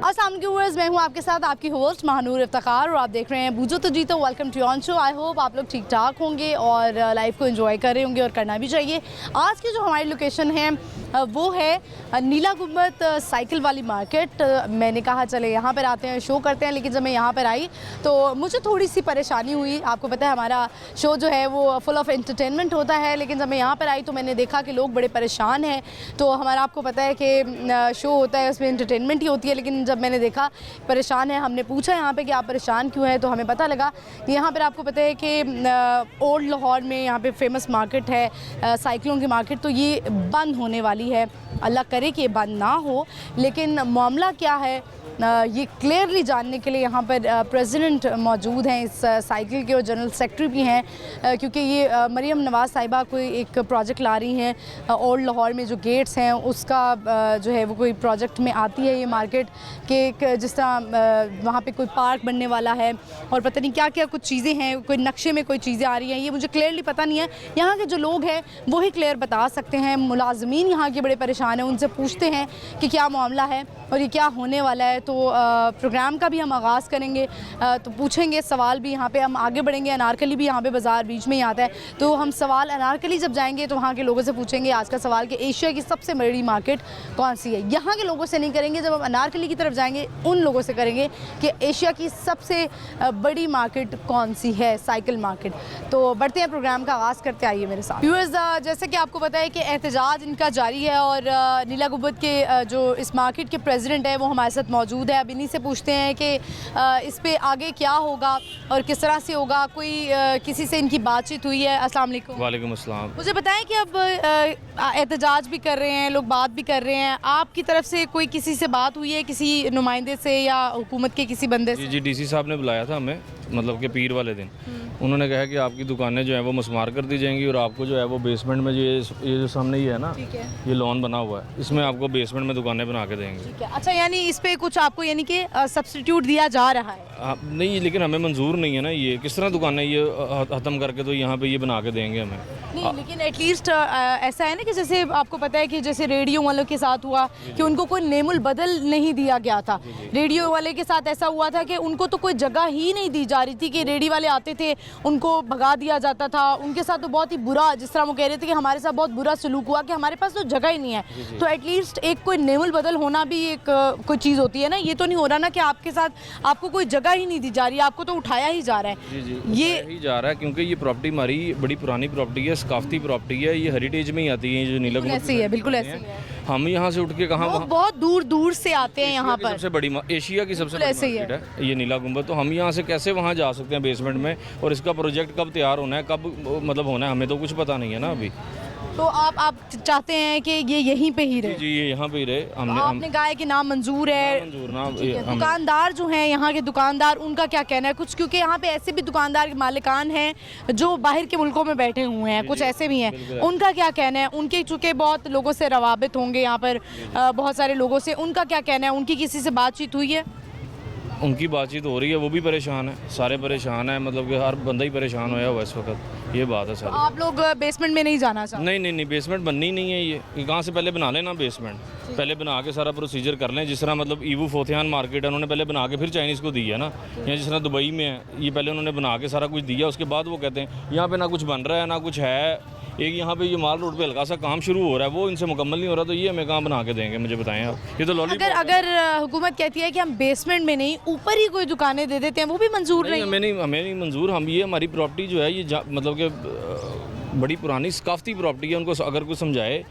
अस्सलाम वालेकुम व्यूअर्स, मैं हूं आपके साथ आपकी होस्ट महानूर इफ्तिखार और आप देख रहे हैं बूझो तो जीतो। Welcome to on show. I hope आप लोग ठीक ठाक होंगे और लाइफ को एंजॉय कर रहे होंगे और करना भी चाहिए। आज की जो हमारी लोकेशन है वो है नीला गुंबद साइकिल वाली मार्केट। मैंने कहा चले यहाँ पर आते हैं, शो करते हैं, लेकिन जब मैं यहाँ पर आई तो मुझे थोड़ी सी परेशानी हुई। आपको पता है हमारा शो जो है वो फुल ऑफ एंटरटेनमेंट होता है, लेकिन जब मैं यहाँ पर आई तो मैंने देखा कि लोग बड़े परेशान हैं। तो हमारा आपको पता है कि शो होता है उसमें एंटरटेनमेंट ही होती है, लेकिन जब मैंने देखा परेशान है, हमने पूछा यहाँ पे कि आप परेशान क्यों हैं, तो हमें पता लगा कि यहाँ पर आपको पता है कि ओल्ड लाहौर में यहाँ पे फेमस मार्केट है साइकिलों की मार्केट, तो ये बंद होने वाली है। अल्लाह करे कि बंद ना हो, लेकिन मामला क्या है ये क्लियरली जानने के लिए यहाँ पर प्रेसिडेंट मौजूद हैं इस साइकिल के और जनरल सेक्रेटरी भी हैं, क्योंकि ये मरियम नवाज़ साहिबा कोई एक प्रोजेक्ट ला रही हैं ओल्ड लाहौर में जो गेट्स हैं उसका जो है वो कोई प्रोजेक्ट में आती है ये मार्केट के, जिस तरह वहाँ पे कोई पार्क बनने वाला है और पता नहीं क्या क्या कुछ चीज़ें हैं, कोई नक्शे में कोई चीज़ें आ रही हैं, ये मुझे क्लियरली पता नहीं है। यहाँ के जो लोग हैं वही क्लियर बता सकते हैं। मुलाजमीन यहाँ के बड़े परेशान हैं, उनसे पूछते हैं कि क्या मामला है और ये क्या होने वाला है। तो प्रोग्राम का भी हम आगाज़ करेंगे, तो पूछेंगे सवाल भी, यहाँ पे हम आगे बढ़ेंगे। अनारकली भी यहाँ पे बाज़ार बीच में ही आता है, तो हम सवाल अनारकली जब जाएंगे तो वहाँ के लोगों से पूछेंगे आज का सवाल कि एशिया की सबसे बड़ी मार्केट कौन सी है। यहाँ के लोगों से नहीं करेंगे, जब हम अनारकली की तरफ जाएंगे उन लोगों से करेंगे कि एशिया की सबसे बड़ी मार्केट कौन सी है, साइकिल मार्केट। तो बढ़ते हैं, प्रोग्राम का आगाज़ करते आइए मेरे साथ। व्यूअर्स, जैसे कि आपको पता है कि एहतजाज इनका जारी है और नीला गुंबद के जो इस मार्केट के प्रेसिडेंट है वो हमारे साथ मौजूद है। अब इन्हीं से पूछते हैं कि इस पे आगे क्या होगा और किस तरह से होगा। कोई किसी से इनकी बातचीत हुई है? अस्सलाम वालेकुम। वालेकुम अस्सलाम। मुझे बताएं कि अब एहतजाज भी कर रहे हैं लोग, बात भी कर रहे हैं, आपकी तरफ से कोई किसी से बात हुई है, किसी नुमाइंदे से या हुकूमत के किसी बंदे से? जी डीसी साहब ने बुलाया था हमें, मतलब कि पीर वाले दिन। उन्होंने कहा कि आपकी दुकानें जो है वो मस्मार कर दी जाएंगी और आपको जो है वो बेसमेंट में ये जो सामने ही है ना, ये लॉन बना हुआ है, इसमें आपको बेसमेंट में दुकानें बना के देंगे। ठीक है, अच्छा, यानी इस पे कुछ आपको यानी कि सब्स्टिट्यूट दिया जा रहा है? नहीं, लेकिन हमें मंजूर नहीं है ना, ये किस तरह दुकानें ये ख़त्म करके तो यहाँ पे ये बना के देंगे हमें। नहीं, लेकिन एटलीस्ट ऐसा है ना कि जैसे आपको पता है कि जैसे रेडियो वालों के साथ हुआ कि उनको कोई नेमुल बदल नहीं दिया गया था। रेडियो वाले के साथ ऐसा हुआ था कि उनको तो कोई जगह ही नहीं दी जा रही थी, कि रेडियो वाले आते थे उनको भगा दिया जाता था। उनके साथ तो बहुत ही बुरा, जिस तरह वो कह रहे थे कि हमारे साथ बहुत बुरा सलूक हुआ कि हमारे पास तो जगह ही नहीं है। तो एटलीस्ट एक कोई नेमुल बदल होना भी एक कोई चीज़ होती है ना। ये तो नहीं हो रहा ना कि आपके साथ आपको कोई जगह ही नहीं दी जा रही है, आपको तो उठाया ही जा रहा है। ये ही जा रहा है क्योंकि ये प्रॉपर्टी हमारी बड़ी पुरानी प्रॉपर्टी है, सकाफती प्रॉपर्टी है, ये हेरिटेज में ही आती है। जो नीला गुंबद ऐसी है, बिल्कुल ऐसी है। हम यहाँ से उठ के कहाँ बहुत दूर दूर से आते हैं यहाँ पर। सबसे बड़ी एशिया की सबसे बड़ी मार्केट है ये नीला गुंबद। तो हम यहाँ से कैसे वहाँ जा सकते हैं बेसमेंट में, और इसका प्रोजेक्ट कब तैयार होना है, कब मतलब होना है, हमें तो कुछ पता नहीं है ना अभी। तो आप चाहते हैं कि ये यहीं पे ही रहे? जी ये यहाँ पे ही रहे। आपने कहा है कि नाम मंजूर है, दुकानदार जो हैं यहाँ के दुकानदार, उनका क्या कहना है कुछ? क्योंकि यहाँ पे ऐसे भी दुकानदार के मालिकान हैं जो बाहर के मुल्कों में बैठे हुए हैं, कुछ ऐसे भी हैं, उनका क्या कहना है? उनके चूँकि बहुत लोगों से रवाबित होंगे यहाँ पर, बहुत सारे लोगों से, उनका क्या कहना है? उनकी किसी से बातचीत हुई है? उनकी बातचीत हो रही है, वो भी परेशान है, सारे परेशान है, मतलब कि हर बंदा ही परेशान होया हुआ इस वक्त, ये बात है सर। आप लोग बेसमेंट में नहीं जाना चाहते? नहीं, बेसमेंट बननी नहीं है। ये कहाँ से पहले बना लेना बेसमेंट, पहले बना के सारा प्रोसीजर कर लें। जिस तरह मतलब ईवू फोथियान मार्केट है, उन्होंने पहले बना के फिर चाइनीज़ को दी है ना, या जिस तरह दुबई में है, ये पहले उन्होंने बना के सारा कुछ दिया, उसके बाद वो कहते हैं यहाँ पे ना कुछ बन रहा है ना कुछ है। एक यहाँ पे ये माल रोड पे हल्का सा काम शुरू हो रहा है, वो इनसे मुकम्मल नहीं हो रहा, तो ये हमें कहाँ बना के देंगे, मुझे बताएं आप। ये तो अगर हुकूमत कहती है कि हम बेसमेंट में नहीं ऊपर ही कोई दुकानें दे देते हैं, वो भी मंजूर नहीं? हमें नहीं मंजूर। हम ये हमारी प्रॉपर्टी जो है ये मतलब कि बड़ी पुरानी सकाफती प्रॉपर्टी है, उनको अगर कुछ समझाए,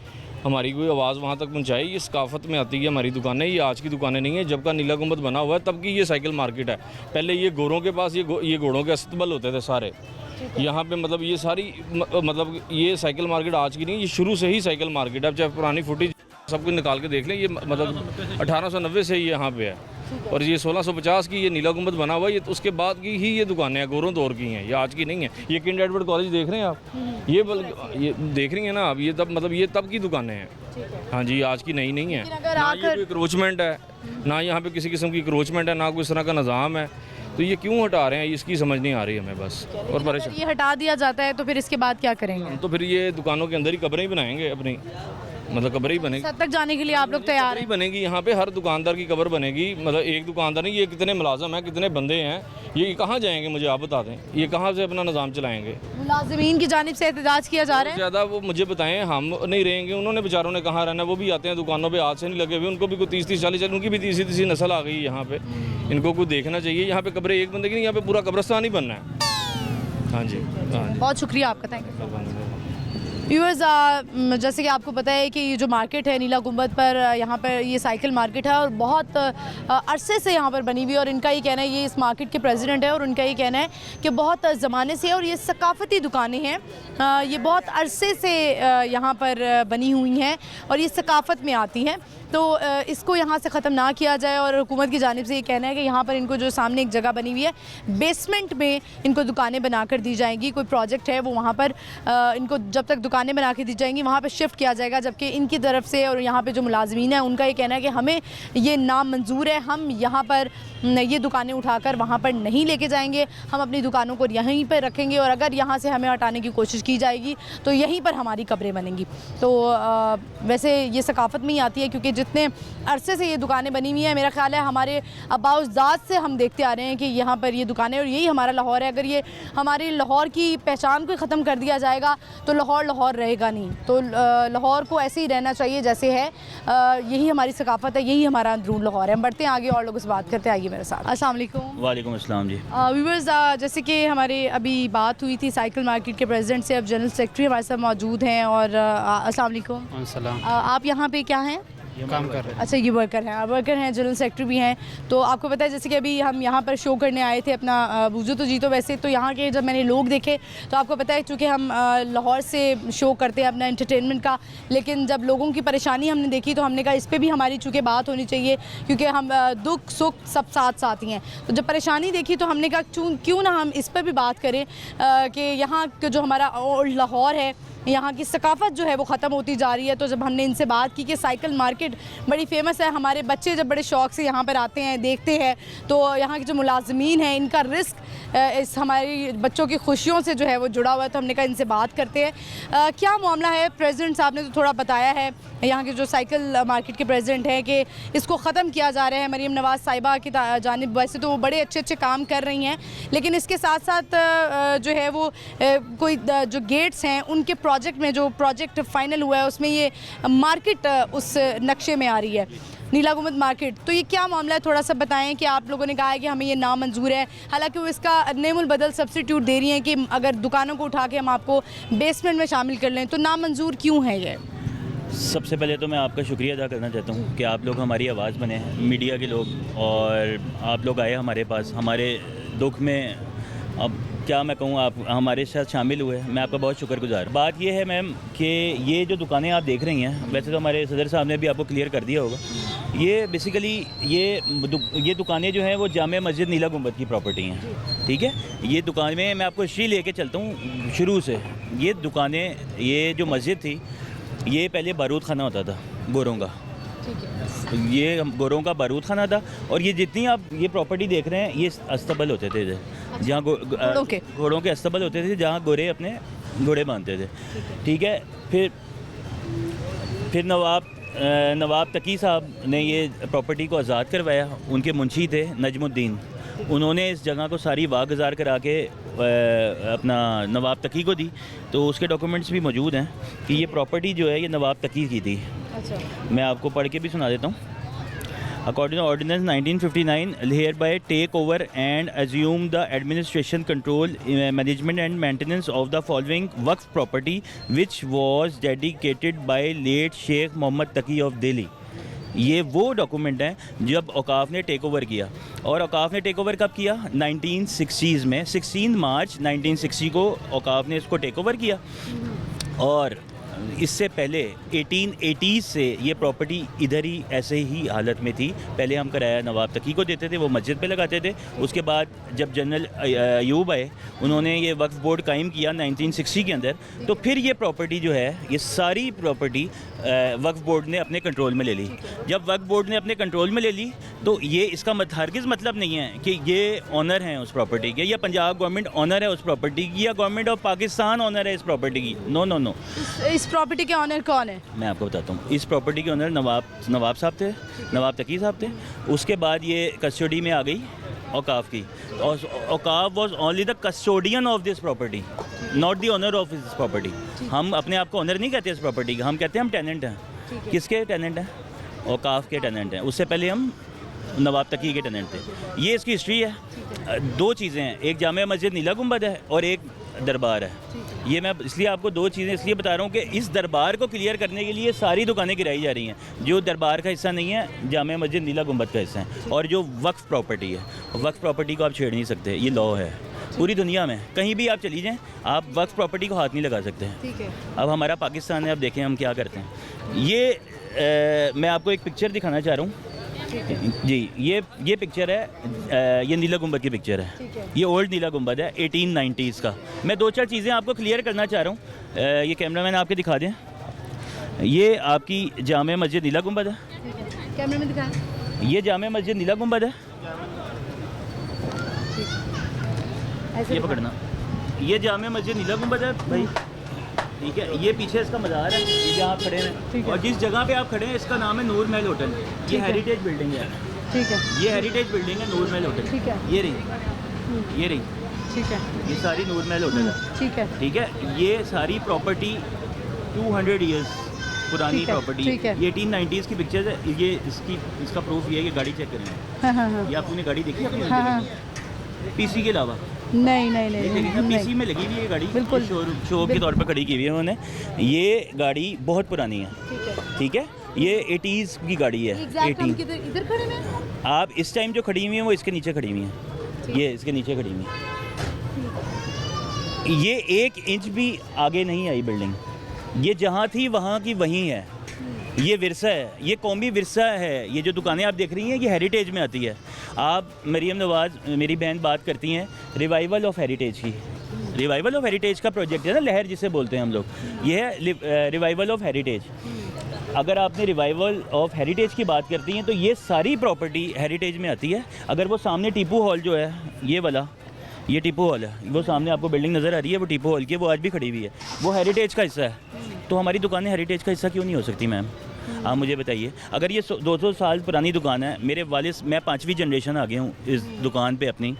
हमारी कोई आवाज़ वहाँ तक पहुँचाए। ये सकाफत में आती है हमारी दुकानें, ये आज की दुकानें नहीं है। जब का नीला गुंबद बना हुआ है तब की ये साइकिल मार्केट है। पहले ये गोरों के पास ये घोड़ों के अस्तबल होते थे सारे यहाँ पे, मतलब ये सारी मतलब ये साइकिल मार्केट आज की नहीं, ये शुरू से ही साइकिल मार्केट है। अब चाहे पुरानी फुटेज सब कुछ निकाल के देख लें, ये मतलब 1890 से ही यहाँ पे है, और ये 1650 की ये नीला गुंबद बना हुआ है। ये उसके बाद की ही ये दुकानें हैं, गोरों दौर की हैं, ये आज की नहीं है। ये किंग एडवर्ड कॉलेज देख रहे हैं आप, ये देख रही हैं ना आप, ये तब मतलब ये तब की दुकानें हैं। हाँ जी, आज की नहीं है। ना ये कोई क्रोचमेंट है, ना यहाँ पे किसी किस्म की क्रोचमेंट है, ना कोई इस तरह का निज़ाम है। तो ये क्यों हटा रहे हैं, इसकी समझ नहीं आ रही हमें बस। और परेशान, ये हटा दिया जाता है तो फिर इसके बाद क्या करेंगे? तो फिर ये दुकानों के अंदर ही कब्रें ही बनाएंगे अपनी। मतलब कब्र ही बनेगी, सद तक जाने के लिए आप लोग तैयार कब्र ही हैं? बनेगी यहाँ पे, हर दुकानदार की कब्र बनेगी। मतलब एक दुकानदार नहीं, ये कितने मुलाजम हैं, कितने बंदे हैं, ये कहाँ जाएंगे मुझे आप बता दें, ये कहाँ से अपना निज़ाम चलाएंगे? मुलाजिमीन की जानिब से एहतजाज किया जा रहा है। ज़्यादा वो मुझे बताएं, हम नहीं रहेंगे, उन्होंने बेचारों ने कहाँ रहना, वो भी आते हैं दुकानों पे, हाथ से नहीं लगे हुए, उनको भी कोई 30-30 40, उनकी भी तीसरी नस्ल आ गई यहाँ पे, इनको कोई देखना चाहिए। यहाँ पे कब्रें एक बंदे की नहीं, यहाँ पे पूरा कब्रस्तान ही बनना है। हाँ जी, हाँ जी। बहुत शुक्रिया आपका, थैंक यू। व्यूअर्स, जैसे कि आपको पता है कि ये जो मार्केट है नीला गुंबद पर, यहाँ पर ये साइकिल मार्केट है और बहुत अरसे से यहाँ पर बनी हुई है। और इनका ये कहना है, ये इस मार्केट के प्रेसिडेंट है और उनका ये कहना है कि बहुत ज़माने से, और ये सकाफ़ती दुकानें हैं, ये बहुत अरसे से यहाँ पर बनी हुई हैं और ये सकाफ़त में आती हैं। तो इसको यहाँ से ख़त्म ना किया जाए और हुकूमत की जानिब से ये कहना है कि यहाँ पर इनको जो सामने एक जगह बनी हुई है, बेसमेंट में इनको दुकानें बना कर दी जाएंगी। कोई प्रोजेक्ट है वो वहाँ पर इनको जब तक दुकानें बना के दी जाएंगी वहाँ पर शिफ्ट किया जाएगा। जबकि इनकी तरफ से और यहाँ पे जो मुलाजमीन है उनका ये कहना है कि हमें ये नामंजूर है, हम यहाँ पर ये दुकानें उठाकर वहाँ पर नहीं लेके जाएंगे, हम अपनी दुकानों को यहीं पर रखेंगे और अगर यहाँ से हमें हटाने की कोशिश की जाएगी तो यहीं पर हमारी कब्रें बनेंगी। तो वैसे ये सकाफ़त में ही आती है, क्योंकि जितने अरसे से ये दुकानें बनी हुई हैं, मेरा ख्याल है हमारे आबाउज़ात से हम देखते आ रहे हैं कि यहाँ पर ये दुकानें, और यही हमारा लाहौर है। अगर ये हमारी लाहौर की पहचान को ख़त्म कर दिया जाएगा तो लाहौर लाहौर रहेगा नहीं। तो लाहौर को ऐसे ही रहना चाहिए जैसे है, यही हमारी सकाफ़त है, यही हमारा अंदरून लाहौर है। हम बढ़ते हैं आगे और लोगों से बात करते हैं, आइए मेरे साथ। अस्सलाम वालेकुम। वालेकुम अस्सलाम जी। व्यूअर्स, जैसे कि हमारे अभी बात हुई थी साइकिल मार्केट के प्रेसिडेंट से, अब जनरल सेक्रेटरी हमारे साथ मौजूद हैं। और अस्सलाम वालेकुम। आप यहाँ पे क्या हैं? काम कर रहे हैं। अच्छा, ये वर्कर हैं, वर्कर हैं, जनरल सेक्रेटरी भी हैं। तो आपको पता है जैसे कि अभी हम यहाँ पर शो करने आए थे अपना बूझो तो जीतो। वैसे तो यहाँ के जब मैंने लोग देखे तो आपको पता है चूँकि हम लाहौर से शो करते हैं अपना एंटरटेनमेंट का, लेकिन जब लोगों की परेशानी हमने देखी तो हमने कहा इस पर भी हमारी चूँकि बात होनी चाहिए, क्योंकि हम दुख सुख सब साथ साथ ही हैं। तो जब परेशानी देखी तो हमने कहा क्यों ना हम इस पर भी बात करें कि यहाँ का जो हमारा ओल्ड लाहौर है, यहाँ की सकाफ़त जो है वो ख़त्म होती जा रही है। तो जब हमने इनसे बात की कि साइकिल मार्केट बड़ी फेमस है, हमारे बच्चे जब बड़े शौक़ से यहाँ पर आते हैं, देखते हैं, तो यहाँ के जो मुलाजमीन हैं इनका रिस्क इस हमारी बच्चों की खुशियों से जो है वो जुड़ा हुआ है। तो हमने कहा इनसे बात करते हैं क्या मामला है। प्रेसिडेंट साहब ने तो थोड़ा बताया है, यहाँ के जो साइकिल मार्केट के प्रेसिडेंट हैं, कि इसको ख़त्म किया जा रहा है। मरीम नवाज़ साहिबा की जानिब वैसे तो वो बड़े अच्छे अच्छे काम कर रही हैं, लेकिन इसके साथ साथ जो है वो कोई जो गेट्स हैं उनके प्रोजेक्ट में, जो प्रोजेक्ट फ़ाइनल हुआ है उसमें ये मार्केट उस नक्शे में आ रही है, नीला गुंबद मार्केट। तो ये क्या मामला है, थोड़ा सा बताएं कि आप लोगों ने कहा है कि हमें ये नामंजूर है, हालांकि वो इसका नेमुल बदल सब्स्टिट्यूट दे रही हैं कि अगर दुकानों को उठा के हम आपको बेसमेंट में शामिल कर लें, तो नामंजूर क्यों है ये? सबसे पहले तो मैं आपका शुक्रिया अदा करना चाहता हूँ कि आप लोग हमारी आवाज़ बने, मीडिया के लोग, और आप लोग आए हमारे पास, हमारे दुख में, अब क्या मैं कहूँ, आप हमारे साथ शामिल हुए, मैं आपका बहुत शुक्रगुजार। बात ये है मैम कि ये जो दुकानें आप देख रही हैं, वैसे तो हमारे सदर साहब ने भी आपको क्लियर कर दिया होगा, ये बेसिकली ये दुकानें जो हैं वो जामे मस्जिद नीला गुंबद की प्रॉपर्टी हैं, ठीक है। ये दुकान में मैं आपको हिस्ट्री लेके चलता हूँ शुरू से। ये दुकानें, ये जो मस्जिद थी, ये पहले बारूद खाना होता था गोरों का, ये गोरों का बारूद खाना था। और ये जितनी आप ये प्रॉपर्टी देख रहे हैं, ये अस्तबल होते थे जहाँ घोड़ों के अस्तबल होते थे, जहाँ गोरे अपने घोड़े बांधते थे, ठीक है। फिर नवाब तकी साहब ने ये प्रॉपर्टी को आज़ाद करवाया, उनके मुंशी थे नजमुद्दीन, उन्होंने इस जगह को सारी वागुजार करा के अपना नवाब तकी को दी। तो उसके डॉक्यूमेंट्स भी मौजूद हैं कि ये प्रॉपर्टी जो है ये नवाब तकी की थी। अच्छा, मैं आपको पढ़ के भी सुना देता हूँ। According to Ordinance 1959, hereby take over and assume the administration, control, management and maintenance of the following waqf property which was dedicated by late Sheikh Mohammad Taqi of Delhi। ये वो डॉक्यूमेंट हैं जब औकाफ ने टेक ओवर किया। और औकाफ ने take over कब किया? 1960s में, 16 मार्च 1960 को औकाफ ने इसको टेक ओवर किया। और इससे पहले 1880 से ये प्रॉपर्टी इधर ही ऐसे ही हालत में थी। पहले हम किराया नवाब तकी को देते थे, वो मस्जिद पे लगाते थे। उसके बाद जब जनरल अयूब आए, उन्होंने ये वक्फ बोर्ड कायम किया 1960 के अंदर, तो फिर ये प्रॉपर्टी जो है, ये सारी प्रॉपर्टी वक्फ बोर्ड ने अपने कंट्रोल में ले ली। जब वक्फ बोर्ड ने अपने कंट्रोल में ले ली, तो ये इसका हरगिज़ मतलब नहीं है कि ये ऑनर हैं उस प्रॉपर्टी के, या पंजाब गवर्नमेंट ऑनर है उस प्रॉपर्टी की, या गवर्नमेंट ऑफ पाकिस्तान ऑनर है इस प्रॉपर्टी की। नो नो नो, इस प्रॉपर्टी के ऑनर कौन है? मैं आपको बताता हूँ। इस प्रॉपर्टी के ऑनर नवाब साहब थे, नवाब तकी साहब थे। उसके बाद ये कस्टडी में आ गई औकाफ की, और औकाफ was only the custodian of this property, not the owner of this property. हम अपने आप को ऑनर नहीं कहते इस प्रॉपर्टी का, हम कहते हैं हम टेनेंट हैं। किसके टेनेंट हैं? औकाफ के टेनेंट हैं। उससे पहले हम नवाब तकी के टेनेंट थे। ये इसकी हिस्ट्री है। दो चीज़ें हैं, एक जामिया मस्जिद नीला गुंबद है और एक दरबार है। ये मैं इसलिए आपको दो चीज़ें इसलिए बता रहा हूँ कि इस दरबार को क्लियर करने के लिए सारी दुकानें गिराई जा रही हैं। जो दरबार का हिस्सा नहीं है, जामिया मस्जिद नीला गुंबद का हिस्सा है। और जो वक्फ प्रॉपर्टी है, वक्फ प्रॉपर्टी को आप छेड़ नहीं सकते, ये लॉ है पूरी दुनिया में। कहीं भी आप चली जाएँ, आप वक्फ प्रॉपर्टी को हाथ नहीं लगा सकते हैं। ठीक है। अब हमारा पाकिस्तान है, अब देखें हम क्या करते हैं। ये मैं आपको एक पिक्चर दिखाना चाह रहा हूँ जी। ये पिक्चर है, ये नीला गुंबद की पिक्चर है। ये ओल्ड नीला गुंबद है 1890s का। मैं दो चार चीज़ें आपको क्लियर करना चाह रहा हूँ। ये कैमरामैन आपके दिखा दें। ये आपकी जामिया मस्जिद नीला गुंबद है। कैमरे में दिखाएं। ये जामिया मस्जिद नीला गुंबद है। ये पकड़ना, ये जामिया मस्जिद नीला गुंबद है भाई, ठीक है। ये पीछे इसका मज़ार है, ये जहाँ आप खड़े हैं, और जिस जगह पे आप खड़े हैं इसका नाम है नूर महल होटल। ये हेरिटेज बिल्डिंग है। ठीक है। ये हेरिटेज बिल्डिंग है, नूर महल होटल। ठीक है। ये रही, ये रही, ठीक है। ये सारी नूर महल होटल है। ठीक है। ठीक है। ये सारी प्रॉपर्टी 200 ईयर्स पुरानी ठीक है, प्रॉपर्टी। ठीक है। ये 1890s की पिक्चर्स है। ये इसका प्रूफ ये है कि गाड़ी चेक करें। हाँ हाँ हाँ। ये आपने गाड़ी देखी अपनी? हाँ हाँ। पीसी के अलावा नहीं नहीं नहीं, नहीं, पीसी में लगी हुई है गाड़ी, बिल्कुल। शो के तौर पर खड़ी की हुई है उन्होंने। ये गाड़ी बहुत पुरानी है, ठीक है। ठीक है। ये 80s की गाड़ी है। एग्जैक्ट हम 18 किधर इधर खड़े हैं? आप इस टाइम जो खड़ी हुई हैं वो इसके नीचे खड़ी हुई हैं। ये इसके नीचे खड़ी हुई हैं। ये 1 इंच भी आगे नहीं आई बिल्डिंग। ये जहाँ थी वहाँ की वहीं है। ये विरसा है, ये कौमी विरसा है। ये जो दुकानें आप देख रही हैं ये हेरिटेज में आती है। आप मरियम नवाज़ मेरी बहन बात करती हैं रिवाइवल ऑफ हेरिटेज की। रिवाइवल ऑफ हेरिटेज का प्रोजेक्ट है ना, लहर जिसे बोलते हैं हम लोग, ये है रिवाइवल ऑफ हेरिटेज। अगर आपने रिवाइवल ऑफ हेरिटेज की बात करती हैं तो ये सारी प्रॉपर्टी हेरिटेज में आती है। अगर वो सामने टीपू हॉल जो है, ये वाला, ये टीपू हॉल है, वो सामने आपको बिल्डिंग नज़र आ रही है, वो टीपू हॉल की, वो आज भी खड़ी हुई है, वो हेरिटेज का हिस्सा है। तो हमारी दुकानें हेरिटेज का हिस्सा क्यों नहीं हो सकती मैम? आप मुझे बताइए। अगर ये 200 साल पुरानी दुकान है, मेरे वालिद, मैं 5वीं जनरेशन आ गया हूँ इस दुकान पे, अपनी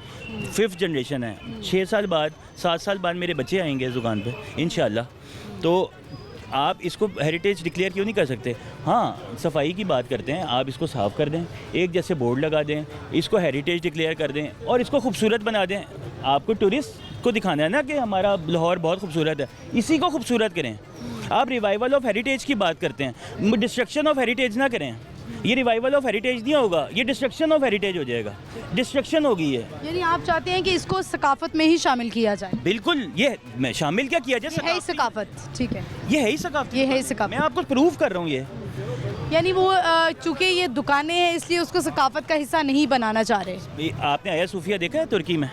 5th जनरेशन है। 6 साल बाद, 7 साल बाद मेरे बच्चे आएंगे इस दुकान पे इंशाल्लाह। तो आप इसको हेरिटेज डिक्लेयर क्यों नहीं कर सकते? हाँ, सफाई की बात करते हैं, आप इसको साफ़ कर दें, एक जैसे बोर्ड लगा दें, इसको हेरिटेज डिक्लेयर कर दें और इसको खूबसूरत बना दें। आपको टूरिस्ट को दिखाना है ना कि हमारा लाहौर बहुत खूबसूरत है, इसी को खूबसूरत करें। आप रिवाइवल ऑफ हेरिटेज की बात करते हैं, डिस्ट्रक्शन ऑफ हेरिटेज ना करें। ये रिवाइवल ऑफ हेरिटेज नहीं होगा, ये डिस्ट्रक्शन ऑफ हेरिटेज हो जाएगा। डिस्ट्रक्शन होगी ये। यानी आप चाहते हैं कि इसको सकाफत में ही शामिल किया जाए? बिल्कुल। ये मैं शामिल क्या किया जाए? ये है ही सकाफत। ठीक है, ये है ही सकाफत। ये है ही सकाफत। मैं आपको प्रूव कर रहा हूँ ये। यानी वो चूँकि ये दुकानें हैं इसलिए उसको सकाफत का हिस्सा नहीं बनाना चाह रहे। आपने आया सूफिया देखा है तुर्की में?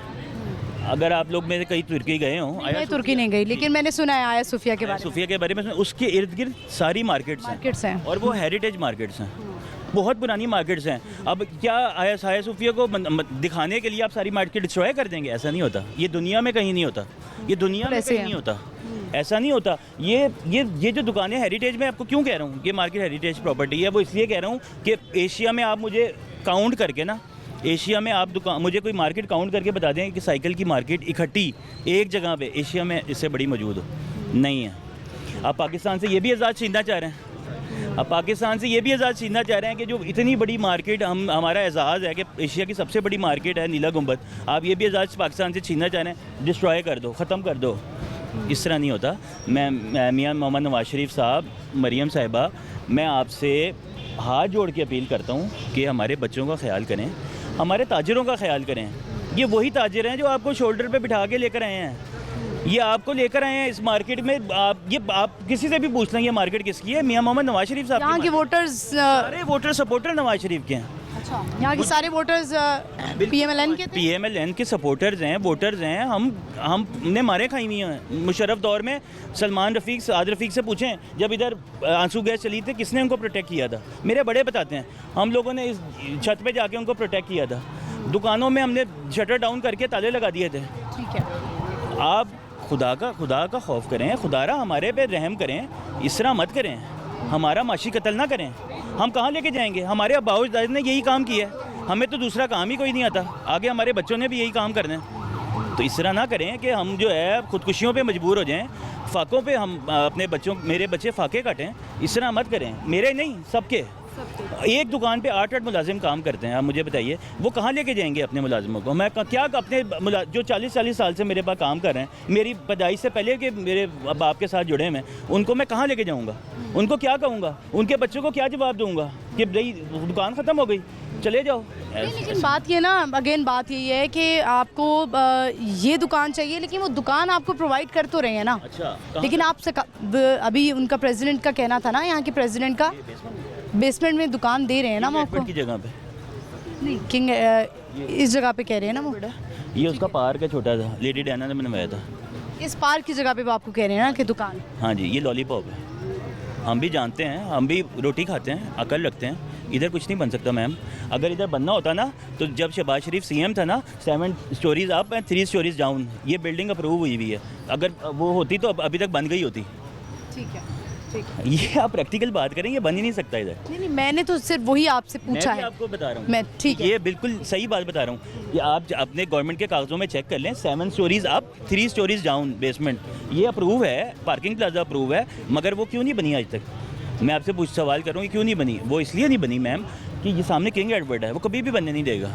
अगर आप लोग मेरे कहीं तुर्की गए हों, मैं तुर्की नहीं गई, लेकिन मैंने सुना है आया सूफिया के बारे में। सूफिया के बारे में उसके इर्द गिर्द सारी मार्केट्स हैं और वो हेरिटेज मार्केट्स हैं, बहुत पुरानी मार्केट्स हैं। अब क्या आया सूफिया को दिखाने के लिए आप सारी मार्केट डिस्ट्रॉय कर देंगे? ऐसा नहीं होता। ये दुनिया में कहीं नहीं होता, ये दुनिया में कहीं नहीं होता, ऐसा नहीं होता। ये जो दुकानें हेरिटेज में, आपको क्यों कह रहा हूँ ये मार्केट हेरिटेज प्रॉपर्टी है, वो इसलिए कह रहा हूँ कि एशिया में आप मुझे काउंट करके ना, एशिया में आप मुझे कोई मार्केट काउंट करके बता दें कि साइकिल की मार्केट इकट्ठी एक जगह पे एशिया में इससे बड़ी मौजूद हो, नहीं है। आप पाकिस्तान से ये भी आज़ाद छीनना चाह रहे हैं, अब पाकिस्तान से ये भी आज़ाद छीनना चाह रहे हैं कि जो इतनी बड़ी मार्केट हमारा एजाज़ है कि एशिया की सबसे बड़ी मार्केट है नीला गुंबद, आप ये भी आज़ाद पाकिस्तान से छीनना चाह रहे हैं। डिस्ट्रॉय कर दो, ख़त्म कर दो। इस तरह नहीं होता। मैं मियां मोहम्मद नवाज शरीफ साहब, मरियम साहिबा, मैं आपसे हाथ जोड़ के अपील करता हूँ कि हमारे बच्चों का ख्याल करें, हमारे ताजिरों का ख्याल करें। ये वही ताजिर हैं जो आपको शोल्डर पे बिठा के लेकर आए हैं, ये आपको लेकर आए हैं इस मार्केट में। आप किसी से भी पूछ लें ये मार्केट किसकी है, मियां मोहम्मद नवाज शरीफ साहब। यहाँ के वोटर्स, सारे वोटर सपोर्टर नवाज शरीफ के हैं। अच्छा, यहाँ के सारे वोटर्स PMLN के थे? PMLN के सपोर्टर्स हैं, वोटर्स हैं। हमने मारे खाई हुई हैं। मुशर्रफ दौर में सलमान रफ़ीक, साद रफ़ीक से पूछें, जब इधर आंसू गैस चली थी किसने उनको प्रोटेक्ट किया था? मेरे बड़े बताते हैं, हम लोगों ने इस छत पे जाके उनको प्रोटेक्ट किया था। दुकानों में हमने शटर डाउन करके ताले लगा दिए थे। ठीक है, आप खुदा का खौफ करें, खुदारा हमारे पे रहम करें, इस तरह मत करें, हमारा माशी कत्ल ना करें। हम कहाँ लेके जाएंगे? हमारे अब्बाओ दाद ने यही काम किया है, हमें तो दूसरा काम ही कोई नहीं आता। आगे हमारे बच्चों ने भी यही काम करना है। तो इस तरह ना करें कि हम जो है खुदकुशियों पे मजबूर हो जाएं, फाकों पे हम अपने बच्चों, मेरे बच्चे फाके काटें। इस तरह मत करें, मेरे नहीं सबके। एक दुकान पे 8 मुलाजिम काम करते हैं। आप मुझे बताइए वो कहाँ लेके जाएंगे अपने मुलाजिमों को? मैं क्या अपने जो 40 साल से मेरे पास काम कर रहे हैं, मेरी पैदाइश से पहले के मेरे बाप के साथ जुड़े हैं, उनको मैं कहाँ लेके जाऊँगा? उनको क्या कहूँगा? उनके बच्चों को क्या जवाब दूँगा कि भाई दुकान ख़त्म हो गई, चले जाओ? लेकिन बात ये ना, अगेन बात यही है कि आपको ये दुकान चाहिए, लेकिन वो दुकान आपको प्रोवाइड कर तो रहे हैं ना। अच्छा, लेकिन आपसे अभी उनका प्रेसिडेंट का कहना था ना, यहाँ के प्रेसिडेंट का बेसमेंट में दुकान दे रहे हैं ना वो आपको? की जगह पे नहीं, किंग इस जगह पे कह रहे हैं ना वो? ये उसका पार्क है छोटा सा, लेडी डायना ने बनवाया था। इस पार्क की जगह पे वो आपको कह रहे हैं ना कि दुकान? हाँ जी, ये लॉलीपॉप है। हम भी जानते हैं, हम भी रोटी खाते हैं, अकल रखते हैं। इधर कुछ नहीं बन सकता मैम। अगर इधर बनना होता ना तो जब शहबाज शरीफ CM था ना, 7 stories up and 3 stories down ये बिल्डिंग अप्रूव हुई हुई है। अगर वो होती तो अभी तक बन गई होती। ठीक है, ठीक है। ये आप प्रैक्टिकल बात करें, ये बन ही नहीं सकता इधर। नहीं, मैंने तो सिर्फ वही आपसे पूछा है। आपको बता रहा हूँ, मैं ठीक है, ये बिल्कुल सही बात बता रहा हूँ। ये आप अपने गवर्नमेंट के कागजों में चेक कर लें, 7 stories up 3 stories down basement, ये अप्रूव है। पार्किंग प्लाजा अप्रूव है, मगर वो क्यों नहीं बनी आज तक? मैं आपसे सवाल कर रहा हूँ, क्यों नहीं बनी? वो इसलिए नहीं बनी मैम कि ये सामने किंग एडवर्ड है, वो कभी भी बनने नहीं देगा।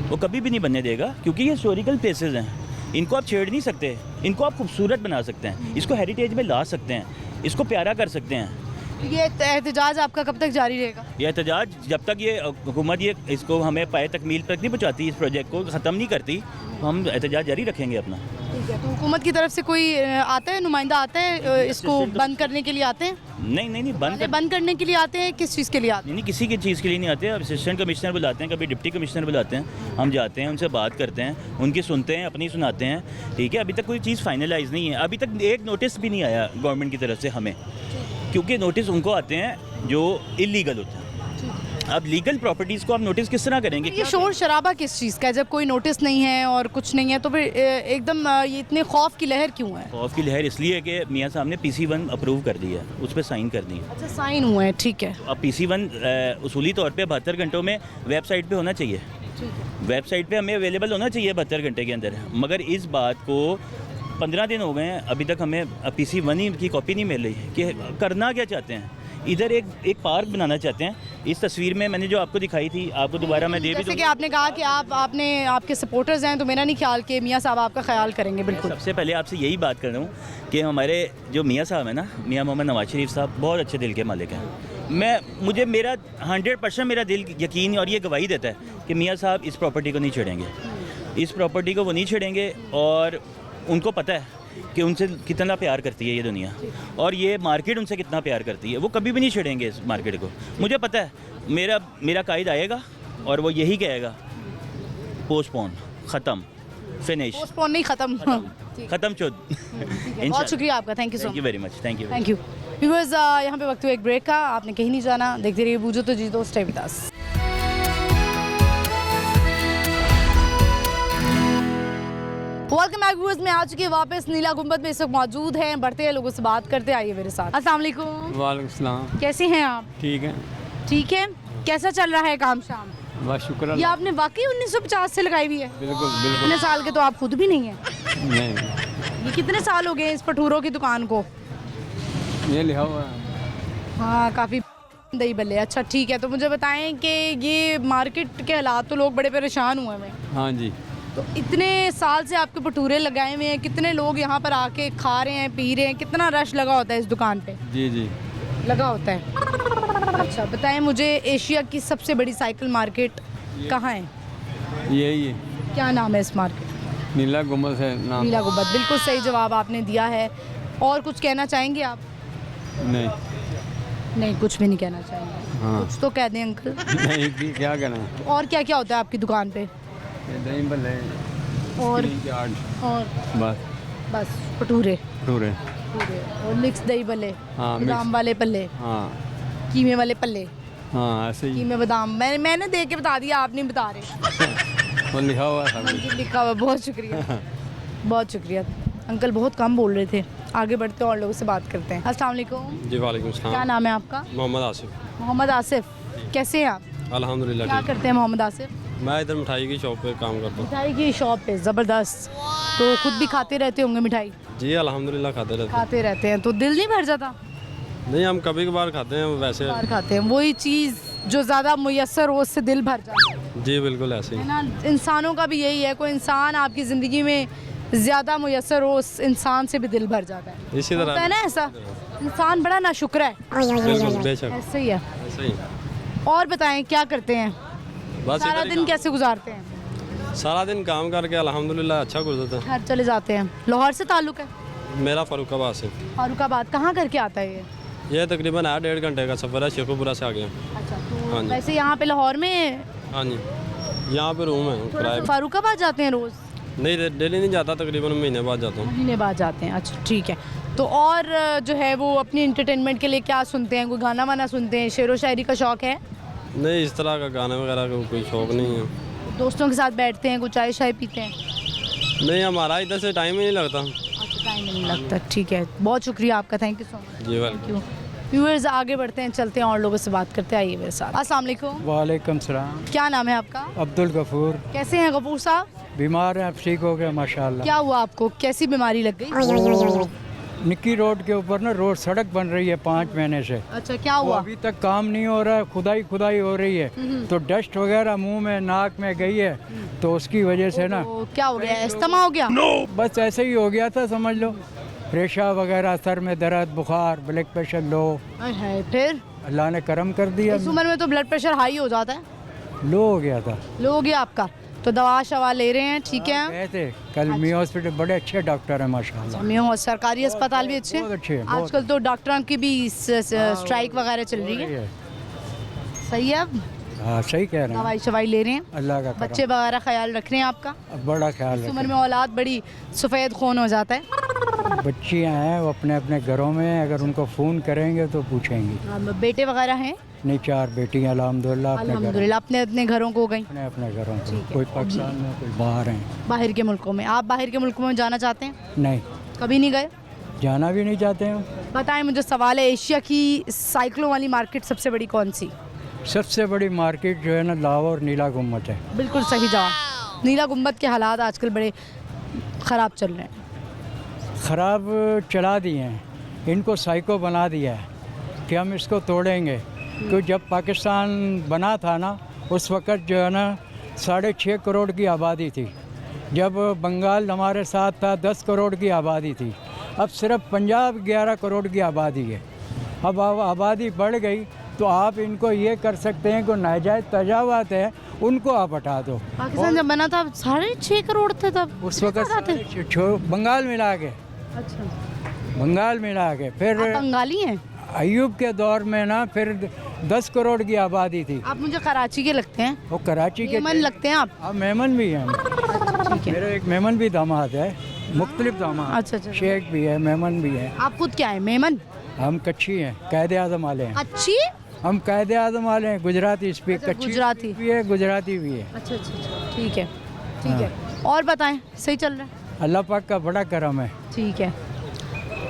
वो कभी भी नहीं बनने देगा, क्योंकि ये हिस्टोरिकल प्लेसेस हैं। इनको आप छेड़ नहीं सकते, इनको आप खूबसूरत बना सकते हैं, इसको हेरिटेज में ला सकते हैं, इसको प्यारा कर सकते हैं। ये एहतजाज आपका कब तक जारी रहेगा? ये एहतजाज जब तक ये हुकूमत ये इसको हमें पाए तकमील तक नहीं पहुँचाती, इस प्रोजेक्ट को ख़त्म नहीं करती, हम एहतजाज जारी रखेंगे अपना। ठीक है, तो हुकूमत की तरफ से कोई आता है, नुमाइंदा आता है इसको बंद करने के लिए आते हैं? नहीं, बंद करने के लिए आते हैं? किस चीज़ के लिए आते हैं? नहीं, किसी की चीज़ के लिए नहीं आते। अब असिस्टेंट कमिश्नर बुलाते हैं, कभी डिप्टी कमिश्नर बुलाते हैं, हम जाते हैं, उनसे बात करते हैं, उनकी सुनते हैं, अपनी सुनाते हैं। ठीक है, अभी तक कोई चीज़ फाइनलाइज नहीं है, अभी तक एक नोटिस भी नहीं आया गवर्नमेंट की तरफ से हमें, क्योंकि नोटिस उनको आते हैं जो इलीगल होते हैं। अब लीगल प्रॉपर्टीज़ को आप नोटिस किस तरह करेंगे? ये शोर शराबा किस चीज़ का है? जब कोई नोटिस नहीं है और कुछ नहीं है तो फिर एकदम ये इतने खौफ की लहर क्यों है? खौफ की लहर इसलिए है कि मियाँ साहब ने PC1 अप्रूव कर दिया है, उस पर साइन कर दी है। अच्छा, साइन हुआ है, ठीक है। अब PC1 उसूली तौर पे 72 घंटों में वेबसाइट पे होना चाहिए। वेबसाइट पे हमें अवेलेबल होना चाहिए 72 घंटे के अंदर, मगर इस बात को 15 दिन हो गए हैं, अभी तक हमें PC1 की कॉपी नहीं मिल रही कि करना क्या चाहते हैं। इधर एक पार्क बनाना चाहते हैं। इस तस्वीर में मैंने जो आपको दिखाई थी, आपको दोबारा मैं दे भी जैसे कि आपने कहा कि आपके सपोर्टर्स हैं, तो मेरा नहीं ख्याल कि मियाँ साहब आपका ख्याल करेंगे। बिल्कुल, सबसे पहले आपसे यही बात कर रहा हूँ कि हमारे जो मियाँ साहब हैं ना, मियाँ मोहम्मद नवाज शरीफ साहब बहुत अच्छे दिल के मालिक हैं। मुझे मेरा 100% मेरा दिल यकीन और ये गवाही देता है कि मियाँ साहब इस प्रॉपर्टी को नहीं छेड़ेंगे, इस प्रॉपर्टी को वो नहीं छेड़ेंगे। और उनको पता है कि उनसे कितना प्यार करती है ये दुनिया, और ये मार्केट उनसे कितना प्यार करती है। वो कभी भी नहीं छेड़ेंगे इस मार्केट को। मुझे पता है मेरा कायद आएगा और वो यही कहेगा, पोस्टपोन, ख़त्म, फिनिश। पोस्टपोन नहीं, ख़त्म चुद। बहुत शुक्रिया आपका, thank you so much. Thank you very much, thank you viewers. यहाँ पे वक्त हुआ एक ब्रेक का, आपने कहीं नहीं जाना, देखते रहिए बूझो तो जीतो, stay with us. Welcome back viewers, मैं आ चुकी है वापस नीला गुंबद में, इस वक्त मौजूद हैं, बढ़ते हैं, लोगों से बात करते, आइए मेरे साथ। अस्सलाम वालेकुम। वालेकुम सलाम। कैसे हैं आप? ठीक है। ठीक है, कैसा चल रहा है काम शाम? बस शुक्र। ये आपने वाकई 1950 से लगाई हुई है? बिल्कुल बिल्कुल। इतने साल के तो आप खुद भी नहीं हैं। नहीं, ये कितने साल हो गए इस भटूरों की दुकान को? ये लिखा हुआ है। हाँ, काफ़ी दही बल्ले। अच्छा ठीक है, तो मुझे बताएं कि ये मार्केट के हालात तो लोग बड़े परेशान हुए हैं। हाँ जी। तो इतने साल से आपके भटूरे लगाए हुए हैं, कितने लोग यहाँ पर आके खा रहे हैं, पी रहे हैं, कितना रश लगा होता है इस दुकान पे? जी जी लगा होता है। अच्छा बताएं मुझे, एशिया की सबसे बड़ी साइकिल मार्केट कहाँ है? यही है। क्या नाम है इस मार्केट? नीला गुंबद है नाम। नीला गुंबद, बिल्कुल सही जवाब आपने दिया है। और कुछ कहना चाहेंगे आप? नहीं। नहीं, कुछ भी नहीं कहना चाहिए। हाँ कुछ तो कह दें अंकल। नहीं कि क्या कहना और क्या क्या होता है आपकी दुकान पे? ये दही भल्ले और स्क्रीन चाट और बस बस भटूरे भटूरे और मिक्स दही भल्ले, हाँ, बादाम मिक्स। वाले पल्ले, हाँ कीमे वाले पल्ले, हाँ ऐसे ही कीमे बादाम। मैंने देख के बता दिया, आप नहीं बता रहे। वो लिखा हुआ है सब कुछ। मंजिल लिखा हुआ। बहुत शुक्रिया, बहुत शुक्रिया। अंकल बहुत कम बोल रहे थे। आगे बढ़ते हैं और लोगों से बात करते हैं। अस्सलाम वालेकुम। जी वालेकुम क्या सलाम। नाम है आपका? मोहम्मद आसिफ। मोहम्मद आसिफ। कैसे हैं आप? अल्हम्दुलिल्लाह क्या ठीक। करते हैं मोहम्मद आसिफ? मैं इधर मिठाई की शॉप पे काम करता मिठाई की शॉप पे। ज़बरदस्त। तो खुद भी खाते रहते होंगे मिठाई? हूँ। जी अल्हम्दुलिल्लाह खाते रहते खाते रहते हैं तो दिल नहीं भर जाता? हैं। नहीं हम कभी कभार खाते हैं वैसे। बार खाते हैं वही चीज़ जो ज़्यादा मुयस्सर हो उससे दिल भर जाता है जी बिल्कुल ऐसे ही। ना। इंसानों का भी यही है, कोई इंसान आपकी ज़िंदगी में ज़्यादा मुयस्सर हो उस इंसान से भी दिल भर जाता है। इसी होता है तरह ना ऐसा? इंसान बड़ा नाशुक्र है। बिल्कुल बेशक ऐसे ही है। ऐसे ही। और बताएं क्या करते हैं? बस सारा इधर ही दिन कैसे गुजारते हैं? सारा दिन काम करके अल्हम्दुलिल्लाह अच्छा गुजरता घर चले जाते हैं। लाहौर से ताल्लुक़ है? है। मेरा फरुखाबाद से। फारुखाबाद। कहाँ करके आता है ये? ये तकरीबन है 1.5 घंटे का सफ़र है। शेखुपुरा से आ गए। अच्छा, हाँ तो जी। वैसे यहाँ पे लाहौर में हाँ जी यहाँ पे रूम है थोड़ा किराए सा फारुखाबाद जाते हैं रोज़? पे। नहीं डेली नहीं जाता, तकरीबन महीने बाद जाता हूँ। महीने बाद जाते हैं। अच्छा ठीक है। तो और जो है वो अपनी इंटरटेनमेंट के लिए क्या सुनते हैं? कोई गाना वाना सुनते हैं? शेरो शायरी का शौक़ है? नहीं इस तरह का गाने वगैरह का कोई शौक़ नहीं है। दोस्तों के साथ बैठते हैं, कुछ चाय शाय पीते हैं? नहीं हमारा इधर से टाइम ही नहीं लगता। अच्छा, टाइम नहीं लगता। ठीक है, बहुत शुक्रिया आपका। Thank you so much. जी वेलकम। Thank you. व्यूअर्स आगे बढ़ते हैं, चलते हैं और लोगों से बात करते हैं। आइए मेरे साथ। अस्सलाम वालेकुम। वालेकुम सलाम। क्या नाम है आपका? अब्दुल गफूर। कैसे हैं गफूर साहब? बीमार हैं, अब ठीक हो गए माशाल्लाह। क्या हुआ आपको? कैसी बीमारी लग गई? निक्की रोड के ऊपर ना रोड सड़क बन रही है 5 महीने से। अच्छा, क्या वो हुआ? अभी तक काम नहीं हो रहा है, खुदाई हो रही है। तो डस्ट वगैरह मुंह में नाक में गई है, तो उसकी वजह से ना तो क्या हो गया? अस्थमा हो गया? बस ऐसे ही हो गया था समझ लो। रेशा वगैरह, सर में दर्द, बुखार, ब्लड प्रेशर लो। आय हाय, फिर अल्लाह ने करम कर दिया, इस उम्र में तो ब्लड प्रेशर हाई हो जाता है। लो हो गया था। लो हो गया आपका? तो दवा शवा ले रहे हैं? ठीक है। गए थे कल मी हॉस्पिटल, बड़े अच्छे डॉक्टर हैं माशाल्लाह। मैं सरकारी अस्पताल भी अच्छे बहुत अच्छे हैं, हैं। आजकल तो डॉक्टरों की भी स्ट्राइक वगैरह चल रही है। सही है। अब हाँ सही कह रहे हैं। दवाई शवाई ले रहे हैं? अल्लाह का बच्चे वगैरह ख्याल रख रहे हैं आपका? करम, बड़ा ख्याल इस उम्र रखें। में औलाद बड़ी सफ़ेद खून हो जाता है। बच्चियाँ हैं वो अपने अपने घरों में, अगर उनको फ़ोन करेंगे तो पूछेंगी। बेटे वगैरह हैं? नहीं 4 बेटियाँ अल्हम्दुलिल्लाह अपने घर, अल्हम्दुलिल्लाह अपने अपने घरों को गई। अपने अपने घरों को। कोई पाकिस्तान में, कोई बाहर हैं। बाहर के मुल्कों में। आप बाहर के मुल्कों में जाना चाहते हैं? नहीं कभी नहीं गए? जाना भी नहीं चाहते हैं। बताएं मुझे, सवाल है, एशिया की साइकिलों वाली मार्केट सबसे बड़ी कौन सी? सबसे बड़ी मार्केट जो है ना लाहौर नीला गुम्बद है। बिल्कुल सही जवाब। नीला गुम्बद के हालात आजकल बड़े ख़राब चल रहे हैं। ख़राब चला दिए हैं, इनको साइको बना दिया है कि हम इसको तोड़ेंगे। क्योंकि जब पाकिस्तान बना था ना, उस वक़्त जो है ना 6.5 करोड़ की आबादी थी। जब बंगाल हमारे साथ था 10 करोड़ की आबादी थी। अब सिर्फ पंजाब 11 करोड़ की आबादी है। अब आबादी बढ़ गई तो आप इनको ये कर सकते हैं कि नाजायज़ तजावात है उनको आप हटा दो। पाकिस्तान जब बना था 6.5 करोड़ थे तब? उस वक़्त थे। बंगाल मिला के, अच्छा, बंगाल मिला के फिर आप बंगाली हैं? अयूब के दौर में ना फिर 10 करोड़ की आबादी थी। आप मुझे कराची के लगते हैं। वो कराची के मेमन लगते हैं आप? अब मेमन भी हैं। ठीक है। मेरे एक मेमन भी दामाद है, मुख्तलिफ दामाद। अच्छा अच्छा। शेख भी है, मेमन भी है। आप खुद क्या है? मेमन? हम कच्छी हैं, कायदे आज़म वाले हैं। अच्छी? हम कायदे आज़म वाले हैं, गुजराती स्पीक। अच्छा, कच्छी गुजराती। भी है, गुजराती भी है। अच्छा अच्छा अच्छा, ठीक है ठीक है। और बताएं, सही चल रहा है? अल्लाह पाक का बड़ा करम है। ठीक है।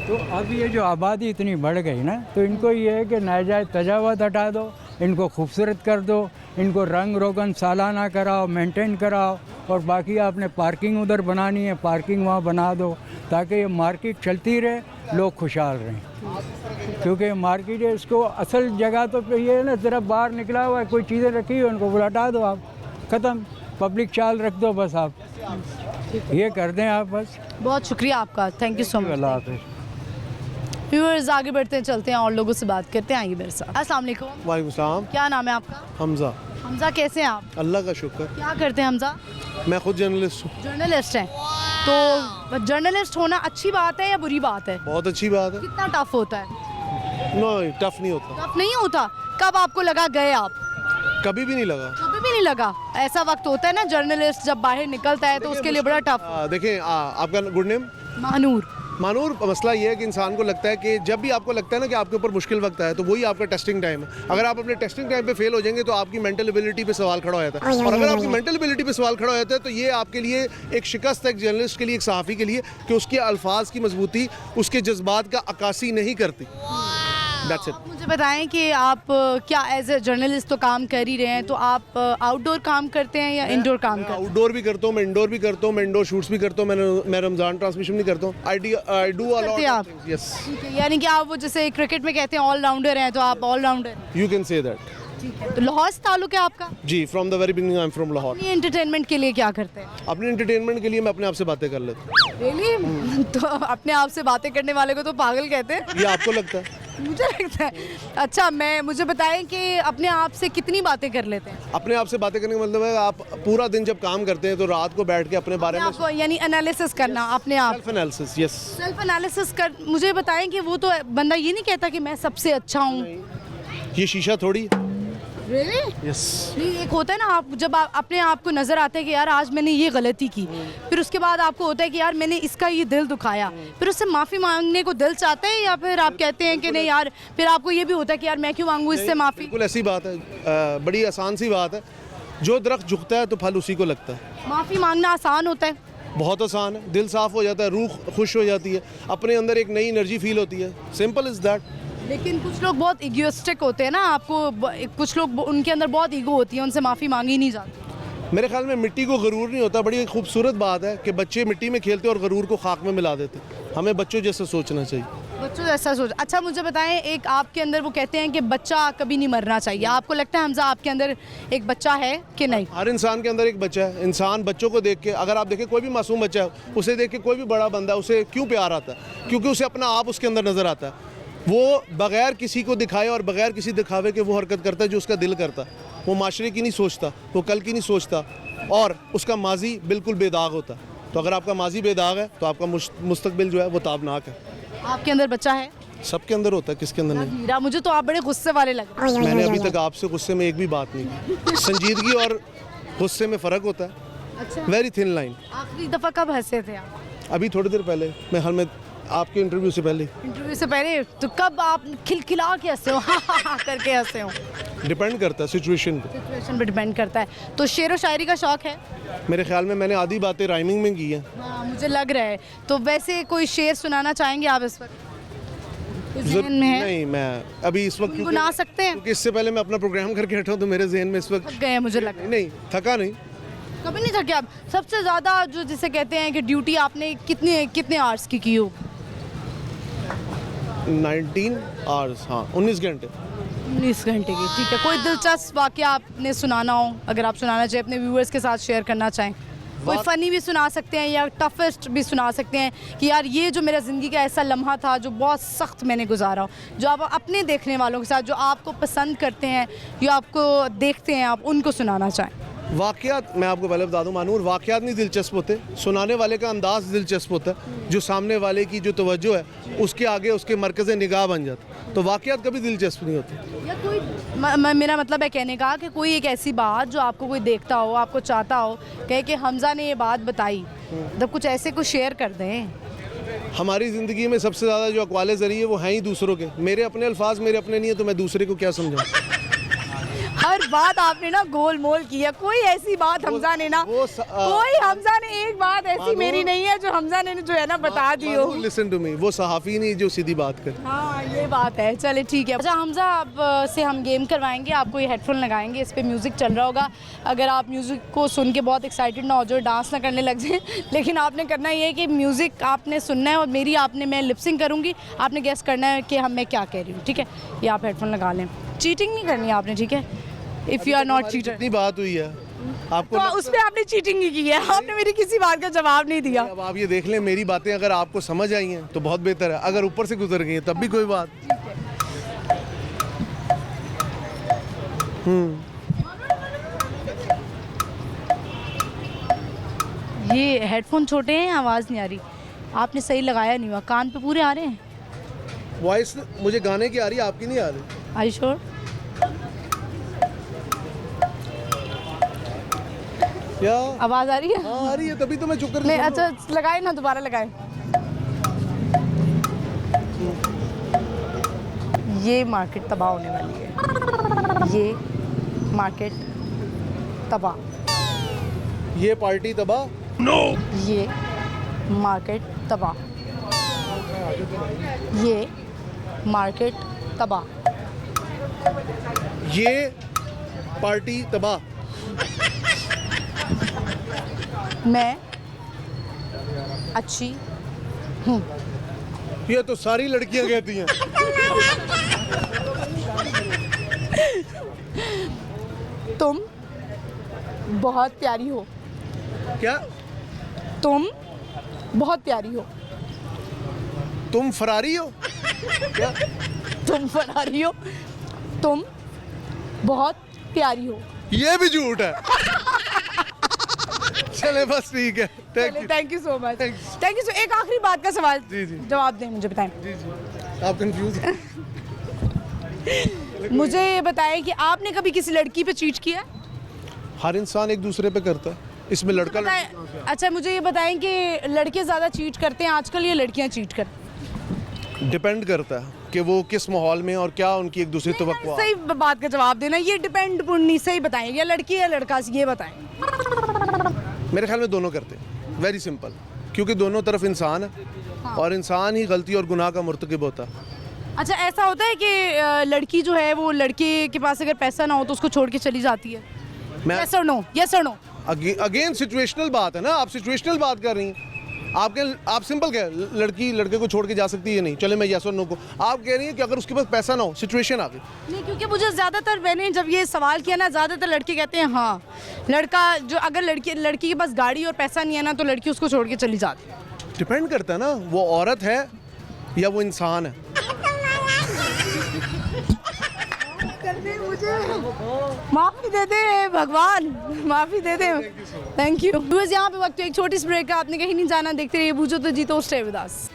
तो अब ये जो आबादी इतनी बढ़ गई ना, तो इनको ये है कि नाजायज़ तजावत हटा दो, इनको खूबसूरत कर दो, इनको रंग रोगन सालाना कराओ, मेंटेन कराओ। और बाकी आपने पार्किंग उधर बनानी है, पार्किंग वहाँ बना दो, ताकि ये मार्केट चलती रहे, लोग खुशहाल रहें। क्योंकि मार्केट है, इसको असल जगह तो ये है ना, सिर्फ बाहर निकला हुआ है, कोई चीज़ें रखी हुई उनको हटा दो, आप ख़त्म। पब्लिक चाल रख दो बस, आप ये कर दें आप बस। बहुत शुक्रिया आपका। Thank you so much. अल्लाह हाफ़िज़। व्यूअर्स आगे बढ़ते हैं, चलते हैं और लोगों से बात करते हैं। आइए मेरे साथ। अस्सलाम वालेकुम। वालेकुम सलाम। क्या नाम है आपका? हमज़ा। हमजा, कैसे हैं आप? अल्लाह का शुक्र। क्या करते हैं हमजा? मैं खुद जर्नलिस्ट हूँ। जर्नलिस्ट हैं। तो जर्नलिस्ट होना अच्छी बात है या बुरी बात है? बहुत अच्छी बात है। कितना टफ होता है? नो टफ नहीं होता, टफ नहीं होता? कब आपको लगा गए आप? कभी भी नहीं लगा। कभी भी नहीं लगा? ऐसा वक्त होता है ना, जर्नलिस्ट जब बाहर निकलता है तो उसके लिए बड़ा टफ। देखें आपका गुड नेम? महानूर। मानूर, मसला ये है कि इंसान को लगता है कि जब भी आपको लगता है ना कि आपके ऊपर मुश्किल वक्त है तो वही आपका टेस्टिंग टाइम है। अगर आप अपने टेस्टिंग टाइम पे फेल हो जाएंगे तो आपकी मेंटल एबिलिटी पे सवाल खड़ा हो जाता है, और अगर आपकी मेंटल एबिलिटी पे सवाल खड़ा हो जाता है तो ये आपके लिए एक शिकस्त है, एक जर्नलिस्ट के लिए, एक सहाफ़ी के लिए, कि उसके अल्फाज की मजबूती उसके जज्बात का अक्कासी नहीं करती। That's it. आप मुझे बताएं कि आप क्या एज ए जर्नलिस्ट तो काम कर ही रहे हैं, तो आप आउटडोर काम करते हैं या इंडोर काम करते हैं? आउटडोर भी करता हूँ, मैं इंडोर भी करता हूँ, मैं इंडोर शूट्स भी करता हूँ, मैं रमज़ान ट्रांसमिशन भी करता हूँ। आई डू अ करते हैं आप? लॉट। यस, ठीक है, यानी कि आप वो जैसे क्रिकेट में कहते हैं ऑलराउंडर हैं, तो आप allrounder. You can say that. ठीक है, तो लाहौर से ताल्लुक है आपका? जी, from the very beginning I am from Lahore. अपनी एंटरटेनमेंट के लिए क्या करते हैं? अपने एंटरटेनमेंट के लिए मैं अपने आप से बातें कर लेता हूँ। रियली? तो अपने आप से बातें करने वाले को तो पागल कहते हैं। ये आपको लगता है? मुझे लगता है। अच्छा, मुझे बताएं कि अपने आप से कितनी बातें कर लेते हैं? अपने आप से बातें करने का मतलब है आप पूरा दिन जब काम करते हैं तो रात को बैठ के अपने बारे में आपको यानी एनालिसिस करना अपने आप? Self analysis. Yes, self analysis कर। मुझे बताएं कि वो तो बंदा ये नहीं कहता कि मैं सबसे अच्छा हूँ। ये शीशा थोड़ी। Really? यस, नहीं, एक होता है ना, आप जब आप अपने आप को नजर आता है कि यार आज मैंने ये गलती की, फिर उसके बाद आपको होता है कि यार मैंने इसका ये दिल दुखाया, फिर उससे माफ़ी मांगने को दिल चाहता है, या फिर आप कहते हैं कि नहीं यार, फिर आपको ये भी होता है कि यार मैं क्यों मांगूँ इससे माफ़ी? बिल्कुल ऐसी बात है, बड़ी आसान सी बात है। जो दरख्त झुकता है तो फल उसी को लगता है। माफ़ी मांगना आसान होता है? बहुत आसान है, दिल साफ हो जाता है, रूह खुश हो जाती है, अपने अंदर एक नई एनर्जी फील होती है। Simple is that. लेकिन कुछ लोग बहुत इगोइस्टिक होते हैं ना, कुछ लोग उनके अंदर बहुत ईगो होती है, उनसे माफ़ी मांगी नहीं जाती। मेरे ख्याल में मिट्टी को गरूर नहीं होता। बड़ी खूबसूरत बात है कि बच्चे मिट्टी में खेलते और गरूर को खाक में मिला देते। हमें बच्चों जैसा सोचना चाहिए। बच्चों जैसा सोच। अच्छा, मुझे बताएं, एक आपके अंदर वो कहते हैं कि बच्चा कभी नहीं मरना चाहिए, आपको लगता है हमजा आपके अंदर एक बच्चा है कि नहीं? हर इंसान के अंदर एक बच्चा है। इंसान बच्चों को देख के, अगर आप देखें कोई भी मासूम बच्चा है, उसे देख के कोई भी बड़ा बंदा उसे क्यों प्यार आता है? क्योंकि उसे अपना आप उसके अंदर नज़र आता है। वो बगैर किसी को दिखाए और बगैर किसी दिखावे के वो हरकत करता है जो उसका दिल करता है। वो माशरे की नहीं सोचता, वो कल की नहीं सोचता, और उसका माजी बिल्कुल बेदाग होता है। तो अगर आपका माजी बेदाग है तो आपका मुस्तकबिल जो है वो ताबनाक है। आपके अंदर बच्चा है? सबके अंदर होता है, किसके अंदर नहीं? हीरा, मुझे तो आप बड़े गुस्से वाले लग रहे हैं। मैंने अभी तक आपसे गुस्से में एक भी बात नहीं की। संजीदगी और गुस्से में फ़र्क होता है, अच्छा, वेरी थिन लाइन। आखिरी दफ़ा कब हंसे थे आप? अभी थोड़ी देर पहले, मैं आपके इंटरव्यू से पहले। इंटरव्यू से पहले? तो कब आप खिलखिला के हंसे हो, हा करके हंसे हो? डिपेंड करता है सिचुएशन पे। सिचुएशन पे डिपेंड करता है। तो शेर व शायरी का शौक है? मेरे ख्याल में मैंने आधी बातें राइमिंग में की हैं। हाँ, मुझे लग रहा है। तो वैसे कोई शेर सुनाना चाहेंगे आप इस वक्त? ज़हन में है? नहीं, मैं अभी इस वक्त गुनगुना सकते हैं? क्योंकि इससे पहले मैं अपना प्रोग्राम करके हटा हूँ तो मेरे जहन में इस वक्त थक गए हैं मुझे लग रहा है। नहीं, थका नहीं। कभी नहीं थके आप? सबसे ज़्यादा जो जिसे कहते हैं कि ड्यूटी आपने कितने आवर्स की हो? 19 आवर्स, हाँ 19 घंटे। 19 घंटे की, ठीक है। कोई दिलचस्प वाक़या आपने सुनाना हो, अगर आप सुनाना चाहें, अपने व्यूअर्स के साथ शेयर करना चाहें? कोई फ़नी भी सुना सकते हैं या टफेस्ट भी सुना सकते हैं कि यार ये जो मेरा ज़िंदगी का ऐसा लम्हा था जो बहुत सख्त मैंने गुजारा हो, जो आप अपने देखने वालों के साथ, जो आपको पसंद करते हैं, जो आपको देखते हैं, आप उनको सुनाना चाहें। वाक़यात मैं आपको पहले बता दूं मानूर, वाक़यात नहीं दिलचस्प होते, सुनाने वाले का अंदाज दिलचस्प होता है। जो सामने वाले की जो तवज्जो है उसके आगे उसके मरकज़ निगाह बन जाता। तो वाक़यात कभी दिलचस्प नहीं होते। या कोई मेरा मतलब है कहने का कि कोई एक ऐसी बात जो आपको कोई देखता हो, आपको चाहता हो, कहे कि हमजा ने ये बात बताई, जब कुछ ऐसे कुछ शेयर कर दें। हमारी ज़िंदगी में सबसे ज़्यादा जो अक़वाले ज़रिए वो हैं ही दूसरों के। मेरे अपने अल्फाज मेरे अपने नहीं है तो मैं दूसरे को क्या समझाऊँ? हर बात आपने ना गोल मोल की है। कोई ऐसी बात हमजा ने ना, कोई हमजा ने एक बात ऐसी मेरी नहीं है जो हमजा ने जो है ना बता दी हो। लिसन टू मी, वो सहाफ़ी नहीं जो सीधी बात करे। हाँ, ये बात है। चले ठीक है। अच्छा हमजा, अब से हम गेम करवाएंगे, आपको ये हेडफोन लगाएंगे, इस पर म्यूज़िक चल रहा होगा। अगर आप म्यूज़िक को सुन के बहुत एक्साइटेड ना हो जाए, डांस ना करने लग जाए, लेकिन आपने करना ये है कि म्यूज़िक आपने सुनना है और मैं लिपसिंग करूँगी, आपने गेस करना है कि मैं क्या कह रही हूँ, ठीक है? ये आप हेडफोन लगा लें। चीटिंग नहीं करनी है आपने, ठीक है? If you are not cheater. इतनी बात हुई है आपको तो उस पर आपने चीटिंग ही की है, आपने मेरी किसी बात का जवाब नहीं दिया। अब आप ये देख लें, मेरी बातें अगर आपको समझ आई हैं तो बहुत बेहतर है, अगर ऊपर से गुजर गई हैं तब भी कोई बात। ये हेडफोन छोटे हैं, आवाज़ नहीं आ रही। आपने सही लगाया नहीं हुआ, कान पे पूरे आ रहे हैं। वॉइस मुझे गाने की आ रही है, आपकी नहीं आ रही। Are you sure? क्या आवाज़ आ रही है? हाँ आ रही है, तभी तो मैं चुप कर नहीं, अच्छा लगाए ना, दोबारा लगाए। ये मार्केट तबाह होने वाली है, ये मार्केट तबाह, ये पार्टी तबाह, ये मार्केट तबाह, ये मार्केट तबाह, ये पार्टी तबाह। मैं अच्छी ये तो सारी लड़कियां कहती हैं। तुम बहुत प्यारी हो, क्या तुम बहुत प्यारी हो, तुम फरारी हो? क्या तुम फरारी हो, तुम बहुत प्यारी हो। ये भी झूठ है। चले बस ठीक है, thank you. Thank you so much, thank you. एक आखिरी बात का सवाल जी, जी। जवाब दें, मुझे बताएं। जी जी, आप कंफ्यूज हैं। मुझे ये बताएं कि आपने कभी किसी लड़की पे चीट किया है? हर इंसान एक दूसरे पे करता है, इसमें लड़का बताएं। अच्छा मुझे ये बताएं कि लड़के ज़्यादा चीट करते हैं आजकल या लड़कियां चीट करती हैं? डिपेंड करता है कि वो किस माहौल में और क्या उनकी एक दूसरी तवक्कुआत। सही बात का जवाब देना, ये डिपेंड नहीं, सही बताएं, या लड़की या लड़का, ये बताएं। मेरे ख्याल में दोनों करते हैं, वेरी सिंपल, क्योंकि दोनों तरफ इंसान है और इंसान ही गलती और गुनाह का मुर्तकिब होता है। अच्छा ऐसा होता है कि लड़की जो है वो लड़के के पास अगर पैसा ना हो तो उसको छोड़ के चली जाती है? मैं यस और नो, यस और नो? अगेन सिचुएशनल बात है ना, आप सिचुएशनल बात कर रही हैं। आप सिंपल क्या, लड़की लड़के को छोड़ के जा सकती है? नहीं, चले मैं यस और नो को, आप कह रही हैं कि अगर उसके पास पैसा ना हो, सिचुएशन आ गई। नहीं, क्योंकि मुझे ज़्यादातर, मैंने जब ये सवाल किया ना, ज़्यादातर लड़के कहते हैं हाँ, लड़का जो अगर लड़की के पास गाड़ी और पैसा नहीं है ना तो लड़की उसको छोड़ के चली जाती है। डिपेंड करता है ना, वो औरत है या वो इंसान है। माफ़ी दे दे भगवान, माफ़ी दे दे। Thank you. बस यहाँ पे वक्त एक छोटी सी ब्रेक का, आपने कहीं नहीं जाना, देखते रहिए बूझो तो जीतो, stay with us.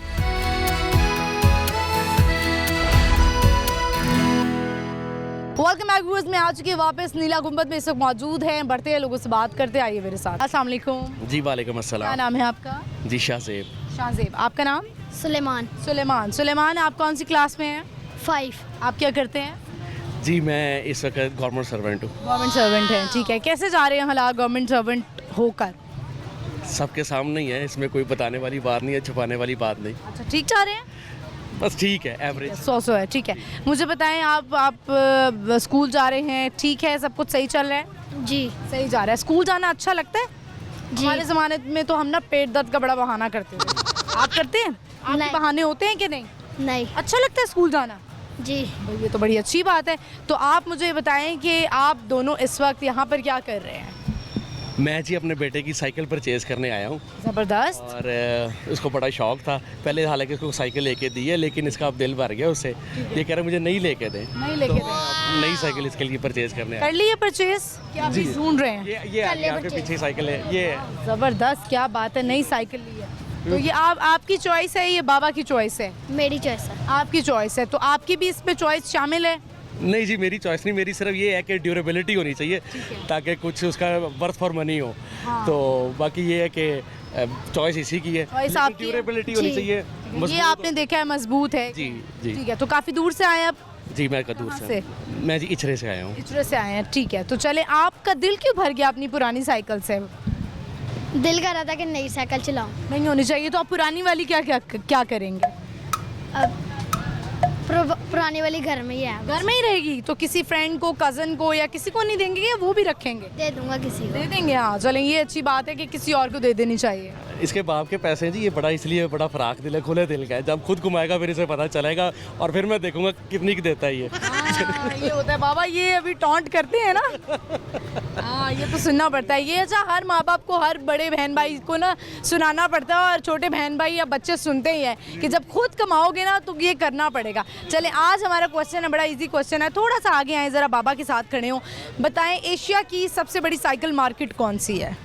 Welcome back viewers, मैं आ चुकी हूँ वापस नीला गुंबद में, इस वक्त मौजूद हैं, बढ़ते हैं लोगों से बात करते, आइए मेरे साथ। अस्सलाम वालेकुम। जी वालेकुम क्या अस्सलाम। नाम है आपका? जी शाहजेब। शाहजेब। आपका नाम? सुलेमान। सुलेमान। सुलेमान, आप कौन सी क्लास में हैं? 5। आप क्या करते हैं? जी मैं इस वक्त गवर्नमेंट सर्वेंट हूँ। गवर्नमेंट सर्वेंट हैं, ठीक है। कैसे जा रहे हैं हालात गवर्नमेंट सर्वेंट होकर? सबके सामने ही है, इसमें कोई बताने वाली बात नहीं है, छुपाने वाली बात नहीं। अच्छा, ठीक जा रहे हैं? बस ठीक है, एवरेज। 100 है, ठीक है। मुझे बताएं, आप स्कूल जा रहे हैं, ठीक है, सब कुछ सही चल रहा है? जी सही जा रहा है। स्कूल जाना अच्छा लगता है? जी। हमारे ज़माने में तो हम ना पेट दर्द का बड़ा बहाना करते थे। आप करते हैं? आपके नहीं। बहाने होते हैं कि नहीं? नहीं। अच्छा लगता है स्कूल जाना? जी भाई ये तो बड़ी अच्छी बात है। तो आप मुझे बताएं कि आप दोनों इस वक्त यहाँ पर क्या कर रहे हैं? मैं जी अपने बेटे की साइकिल परचेज़ करने आया हूँ ज़बरदस्त। और उसको बड़ा शौक था। पहले हालांकि उसको साइकिल लेके दी है, लेकिन इसका अब दिल भर गया उससे। ये कह रहा है मुझे नहीं लेके दें, नहीं लेके दें। नई साइकिल इसके लिए परचेज़ करने आया। कर लिए परचेज? क्या अभी ढूंढ रहे हैं? ये आगे आपके पीछे साइकिल है, ये ज़बरदस्त, क्या बात है, नई साइकिल ली है। तो ये आपकी चॉइस है, ये बाबा की चॉइस है? मेरी चॉइस है। आपकी चॉइस है, तो आपकी भी इसमें चॉइस शामिल है? नहीं जी, मेरी चॉइस नहीं, मेरी सिर्फ ये है कि ड्यूरेबिलिटी होनी चाहिए ताकि कुछ उसका वर्थ फॉर मनी हो। तो बाकी ये है कि चॉइस इसी की है, चॉइस आपकी है। ड्यूरेबिलिटी होनी जी। चाहिए। ये मजबूत आपने देखा है मजबूत है? जी जी ठीक है। तो काफ़ी दूर से आए आप? जी मैं कदूर कहाँ से हूँ। मैं जी इचरे से आया हूँ। इचरे से आए हैं, ठीक है। तो चले, आपका दिल क्यों भर गया अपनी पुरानी साइकिल से? दिल कर रहा था कि नई साइकिल चलाऊं। नहीं होनी चाहिए, तो आप पुरानी वाली क्या करेंगे? अब पुरानी वाली घर में ही है, घर में ही रहेगी? तो किसी फ्रेंड को, कज़न को या किसी को नहीं देंगे, या वो भी रखेंगे? दे दूंगा किसी को। दे देंगे, हाँ। चलें, ये अच्छी बात है कि किसी और को दे देनी चाहिए। इसके बाप के पैसे हैं जी, ये बड़ा इसलिए बड़ा फराक दिल है, खुले दिल का है। जब खुद कमाएगा फिर इसे पता चलेगा और फिर मैं देखूंगा कितनी की देता है ये। ये होता है बाबा, ये अभी टॉन्ट करते हैं ना। हाँ, ये तो सुनना पड़ता है। ये अच्छा, हर माँ बाप को, हर बड़े बहन भाई को ना सुनाना पड़ता है, और छोटे बहन भाई या बच्चे सुनते ही हैं कि जब खुद कमाओगे ना तो ये करना पड़ेगा। चले, आज हमारा क्वेश्चन है, बड़ा इजी क्वेश्चन है, थोड़ा सा आगे आए, ज़रा बाबा के साथ खड़े हो। बताएं, एशिया की सबसे बड़ी साइकिल मार्केट कौन सी है?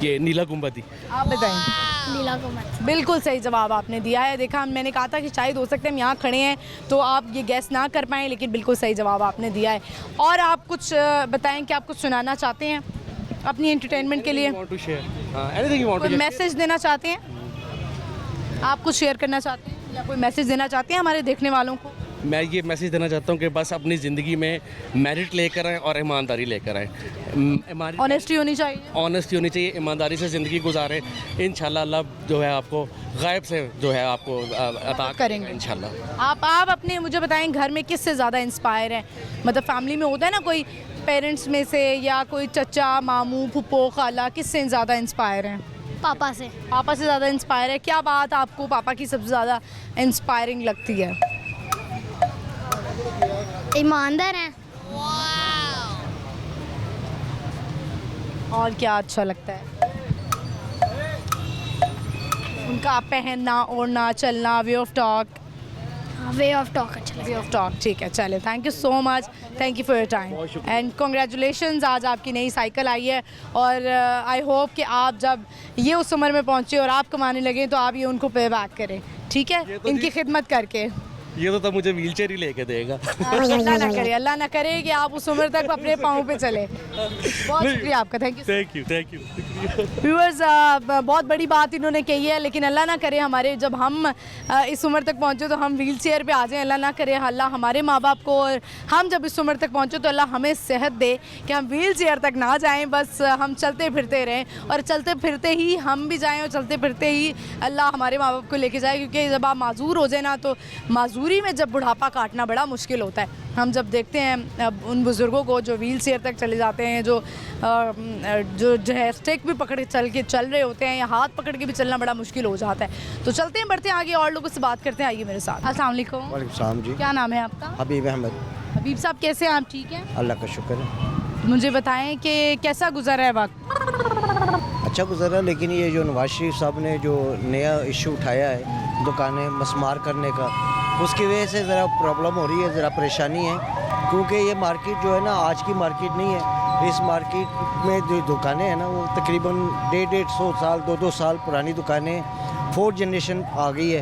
ये नीला गुंबदी। आप बताएं। लीला कुमार। बिल्कुल सही जवाब आपने दिया है। देखा, मैंने कहा था कि शायद हो सकता है हम यहाँ खड़े हैं तो आप ये गैस ना कर पाएँ, लेकिन बिल्कुल सही जवाब आपने दिया है। और आप कुछ बताएं कि आप कुछ सुनाना चाहते हैं अपनी एंटरटेनमेंट के लिए, कोई मैसेज देना चाहते हैं, आप कुछ शेयर करना चाहते हैं या कोई मैसेज देना चाहते हैं हमारे देखने वालों को? मैं ये मैसेज देना चाहता हूँ कि बस अपनी ज़िंदगी में मेरिट लेकर आएँ और ईमानदारी लेकर आएँ। ऑनेस्टी होनी चाहिए। ऑनेस्टी होनी चाहिए, ईमानदारी से ज़िंदगी गुजारें। इंशाल्लाह अल्लाह जो है आपको गायब से जो है आपको अता करेंगे इंशाल्लाह। आप अपने मुझे बताएं घर में किससे ज़्यादा इंस्पायर हैं? मतलब फैमिली में होता है ना कोई, पेरेंट्स में से या कोई चचा मामू फूफो खाला, किससे ज़्यादा इंस्पायर हैं? पापा से। पापा से ज़्यादा इंस्पायर है। क्या बात आपको पापा की सबसे ज़्यादा इंस्पायरिंग लगती है? ईमानदार हैं। और क्या अच्छा लगता है? उनका पहनना ओढ़ना चलना, way of talk. Way of talk अच्छा वे ऑफ टॉक, ठीक है। चले, thank you so much, thank you for your time and congratulations. आज आपकी नई साइकिल आई है और आई होप कि आप जब ये उस उम्र में पहुँचे और आप कमाने लगे तो आप ये उनको पे बैक करें, ठीक है, इनकी खिदमत करके। ये तो तब मुझे व्हीलचेयर ही लेके देगा। अल्लाह ना करे कि आप उस उम्र तक अपने पाँव पे चले। बहुत शुक्रिया आपका, थैंक यू। व्यूअर्स, बहुत बड़ी बात इन्होंने कही है, लेकिन अल्लाह ना करे हमारे जब हम इस उम्र तक पहुँचे तो हम व्हील चेयर पर आ जाएँ। अल्लाह ना करे अल्लाह हमारे माँ बाप को, और हम जब इस उम्र तक पहुँचे तो अल्लाह हमें सेहत दे कि हम व्हील चेयर तक ना जाएँ, बस हम चलते फिरते रहें और चलते फिरते ही हम भी जाएँ और चलते फिरते ही अल्लाह हमारे माँ बाप को लेके जाए। क्योंकि जब आप माजूर हो जाए ना तो माजूरी में जब बुढ़ापा काटना बड़ा मुश्किल होता है। हम जब देखते हैं अब उन बुज़ुर्गों को जो व्हील चेयर तक चले जाते हैं, जो है स्टिक भी पकड़ के चल रहे होते हैं या हाथ पकड़ के भी चलना बड़ा मुश्किल हो जाता है। तो चलते हैं, बढ़ते हैं आगे और लोगों से बात करते हैं। आइए मेरे साथ। अस्सलाम वालेकुम। वालेकुम सलाम जी। क्या नाम है आपका? हबीब अहमद। हबीब साहब, कैसे हैं आप? ठीक हैं, अल्लाह का शुक्र है। मुझे बताएं कि कैसा गुजरा है वक्त? अच्छा गुजरा, लेकिन ये जो नवाज शरीफ साहब ने जो नया इशू उठाया है दुकानें मस्मार करने का, उसकी वजह से ज़रा प्रॉब्लम हो रही है, ज़रा परेशानी है। क्योंकि ये मार्केट जो है ना आज की मार्केट नहीं है। इस मार्केट में जो दुकानें हैं ना वो तकरीबन 150 साल 200 साल पुरानी दुकानें, 4th जनरेशन आ गई है।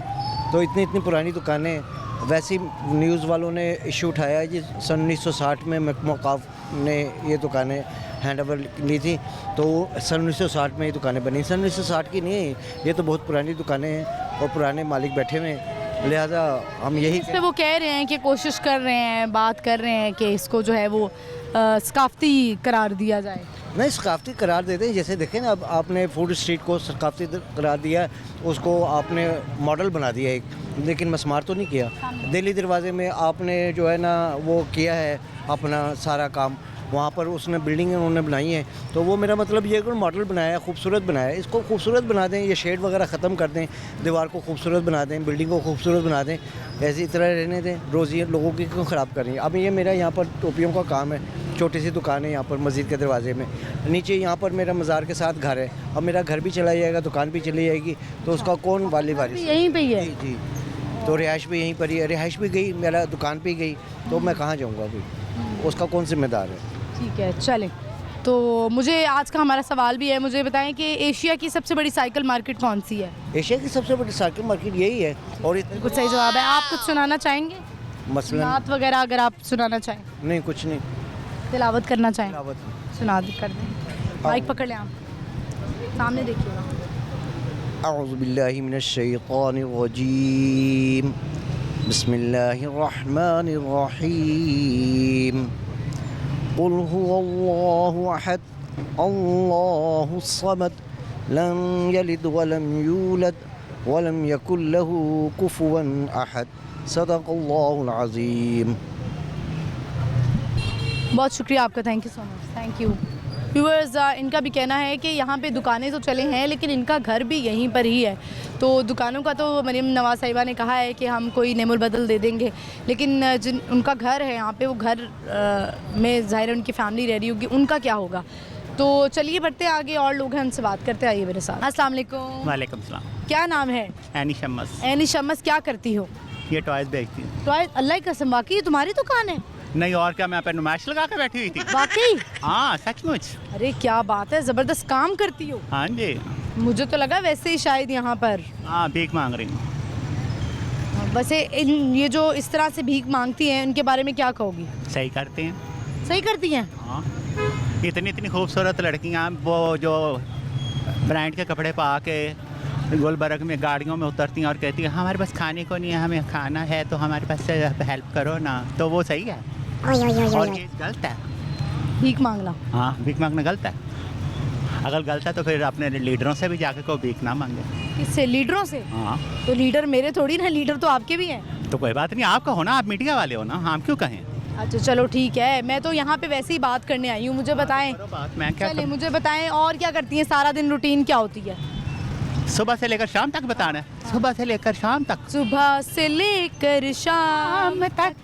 तो इतनी पुरानी दुकानें, वैसे न्यूज़ वालों ने इशू उठाया है जी सन 1960 में महकमा औक़ाफ़ ने ये दुकानें हैंड ओवर ली थी, तो सन 1960 में ये दुकानें बनी। सन 1960 की नहीं है, ये तो बहुत पुरानी दुकानें हैं और पुराने मालिक बैठे हुए हैं। लिहाजा हम यही इस पे वो कह रहे हैं कि कोशिश कर रहे हैं, बात कर रहे हैं कि इसको जो है वो सकाफ़ती करार दिया जाए। नहीं, सकाफ़ती करार देते हैं। जैसे देखें ना, अब आपने फूड स्ट्रीट को सकाफ़ती करार दिया, उसको आपने मॉडल बना दिया एक, लेकिन मस्मार तो नहीं किया। दिल्ली दरवाज़े में आपने जो है ना वो किया है अपना सारा काम, वहाँ पर उसने बिल्डिंग उन्होंने बनाई है। तो वो मेरा मतलब ये कि मॉडल बनाया, खूबसूरत बनाया, इसको खूबसूरत बना दें, ये शेड वगैरह ख़त्म कर दें, दीवार को खूबसूरत बना दें, बिल्डिंग को खूबसूरत बना दें, ऐसी तरह रहने दें। रोज़ी लोगों की क्यों ख़राब कर रही है? अब ये मेरा यहाँ पर टोपियों का काम है, छोटी सी दुकान है यहाँ पर मस्जिद के दरवाजे में, नीचे यहाँ पर मेरा मज़ार के साथ घर है। अब मेरा घर भी चला जाएगा, दुकान भी चली जाएगी, तो उसका कौन वाली वारिस? यहीं पे ही है जी। तो रिहाइश भी यहीं पर ही है, रिहाइश भी गई, मेरा दुकान भी गई, तो मैं कहाँ जाऊँगा अभी? उसका कौन जिम्मेदार है? ठीक है, चलें। तो मुझे आज का हमारा सवाल भी है, मुझे बताएं कि एशिया की सबसे बड़ी साइकिल मार्केट कौन सी है? एशिया की सबसे बड़ी साइकिल मार्केट यही है। और कुछ सही जवाब है। आप कुछ सुनाना चाहेंगे? मसलन नात वगैरह अगर आप सुनाना चाहें, नहीं, कुछ नहीं, तिलावत करना चाहें, तिलावत। सुना कर दें। माइक पकड़ लें, आप सामने देखिएगा। अऊज़ु बिल्लाहि मिनश शैतानिर रजीम, बिस्मिल्लाहिर रहमानिर रहीम, कुल हुवल्लाहु अहद, अल्लाहुस समद, लम यलिद वलम यूलद वलम यकुल लहू कुफुवन अहद, सदक़ल्लाहुल अज़ीम। बहुत शुक्रिया आपका, thank you so much, thank you. Viewers, इनका भी कहना है कि यहाँ पे दुकानें तो चले हैं लेकिन इनका घर भी यहीं पर ही है। तो दुकानों का तो मरीम नवाज़ साहिबा ने कहा है कि हम कोई नेमुल बदल दे देंगे, लेकिन जिन उनका घर है यहाँ पे, वो घर में ज़ाहिर है उनकी फैमिली रह रही होगी, उनका क्या होगा? तो चलिए बढ़ते आगे, और लोग हैं उनसे बात करते, आइए मेरे साथ। अस्सलाम वालेकुम। वालेकुम सलाम। क्या नाम है? एनी शम्मस। एनी शम्मस, क्या करती हो? ये टॉयज बेचती हूँ। तो अल्लाह की कसम, वाकई ये तुम्हारी दुकान है? नहीं और क्या, मैं पे नुमाइश लगा कर बैठी हुई थी। वाकई? हाँ सचमुच। अरे क्या बात है, ज़बरदस्त काम करती हो। हाँ जी। मुझे तो लगा वैसे ही शायद यहाँ पर। हाँ भीख मांग रही हूँ। वैसे ये जो इस तरह से भीख मांगती हैं उनके बारे में क्या कहोगी? सही करते हैं। सही करती हैं? हाँ इतनी इतनी खूबसूरत लड़कियाँ वो जो ब्रांड के कपड़े पा के गुलबर्ग में गाड़ियों में उतरती हैं और कहती हैं हमारे पास खाने को नहीं है, हमें खाना है तो हमारे पास से हेल्प करो ना, तो वो सही है और ये गलत है। भीख मांगना? हाँ भीख मांगना गलत है। अगर गलत है तो फिर अपने लीडरों से भी जाके को भीख ना मांगे। किससे? लीडरों से? हाँ तो लीडर मेरे थोड़ी ना, लीडर तो आपके भी हैं। तो कोई बात नहीं, आपका हो ना, आप मीडिया वाले हो ना, हम क्यों कहें। अच्छा चलो ठीक है, मैं तो यहाँ पे वैसे ही बात करने आई हूँ, मुझे बताएं। बात मैं क्या चलिए मुझे बताएं और क्या करती हैं, सारा दिन रूटीन क्या होती है? सुबह से लेकर शाम तक बताना है। सुबह से लेकर शाम तक। सुबह से लेकर शाम तक,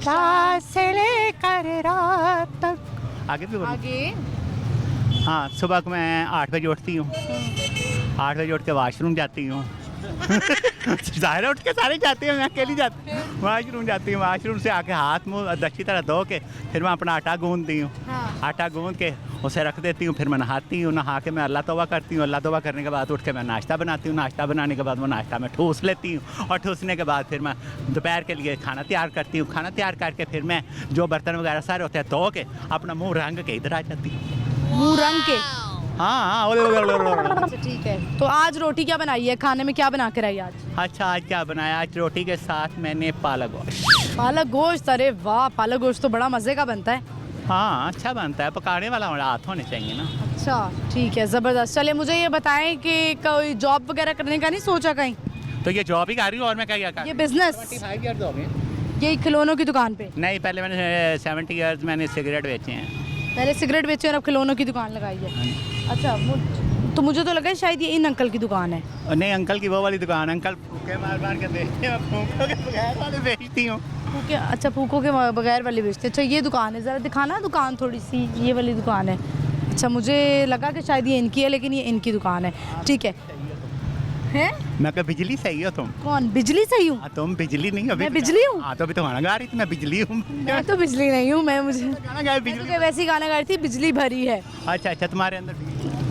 रात से लेकर रात तक। आगे भी बोलो। आगे? हाँ सुबह को मैं 8 बजे उठती हूँ। 8 बजे उठ के वाशरूम जाती हूँ। ज़ाहिर उठ के सारे जाते हैं, मैं अकेली जाती हूँ। वाशरूम जाती हूँ, वाशरूम से आके हाथ मुँह अच्छी तरह धो के फिर मैं अपना आटा गूंदती हूँ। हाँ। आटा गूंद के उसे रख देती हूँ, फिर मैं नहाती हूँ। नहा के मैं अल्लाह तौबा करती हूँ। अल्लाह तौबा करने के बाद उठ के मैं नाश्ता बनाती हूँ। नाश्ता बनाने के बाद वो नाश्ता मैं ठूस लेती हूँ और ठूसने के बाद फिर मैं दोपहर के लिए खाना तैयार करती हूँ। खाना तैयार करके फिर मैं जो बर्तन वगैरह सारे होते हैं धो के अपना मुँह रंग के इधर आ जाती हूँ। मुँह रंग के? हाँ। अच्छा ठीक है, तो आज रोटी क्या बनाई है, खाने में क्या बना कर आई आज? अच्छा आज क्या बनाया? आज रोटी के साथ मैंने पालक गोश्त। पालक गोश्त? अरे वाह, पालक गोश्त तो बड़ा मज़े का बनता है। हाँ अच्छा बनता है, पकाने वाला हाथ होने चाहिए ना। अच्छा ठीक है, ज़बरदस्त। चलिए मुझे ये बताएं कि कोई जॉब वगैरह करने का नहीं सोचा कहीं? तो ये जॉब ही कर रही हूँ और मैं क्या कर। ये बिजनेस? 25 ईयर्स हो गए। ये खिलौनों की दुकान पे? नहीं पहले मैंने 70 ईयर्स मैंने सिगरेट बेचे हैं। पहले सिगरेट बेचे और अब खिलौनों की दुकान लगाई है। अच्छा तो मुझे तो लगा शायद ये इन अंकल की दुकान है। और नहीं अंकल की वो वाली दुकान, अंकल फूके मार मार के बेचते हैं, फूकों के बगैर वाले बेचती हूँ। फूके? अच्छा फूकों के बगैर वाली बेचते। अच्छा ये दुकान है, ज़रा दिखाना दुकान थोड़ी सी, ये वाली दुकान है। अच्छा मुझे लगा कि शायद ये इनकी है, लेकिन ये इनकी दुकान है। ठीक है। हैं? मैं क्या बिजली सही हो तुम? कौन? बिजली सही हूँ? तुम बिजली नहीं अभी? मैं बिजली हूँ? हाँ तो अभी तो गाना गा रही थी, मैं बिजली हूँ। मैं तो बिजली नहीं हूँ, मैं मुझे गाना गाया बिजली। तो वैसे ही गाना गा रही थी, बिजली भरी है। अच्छा अच्छा तुम्हारे अंदर।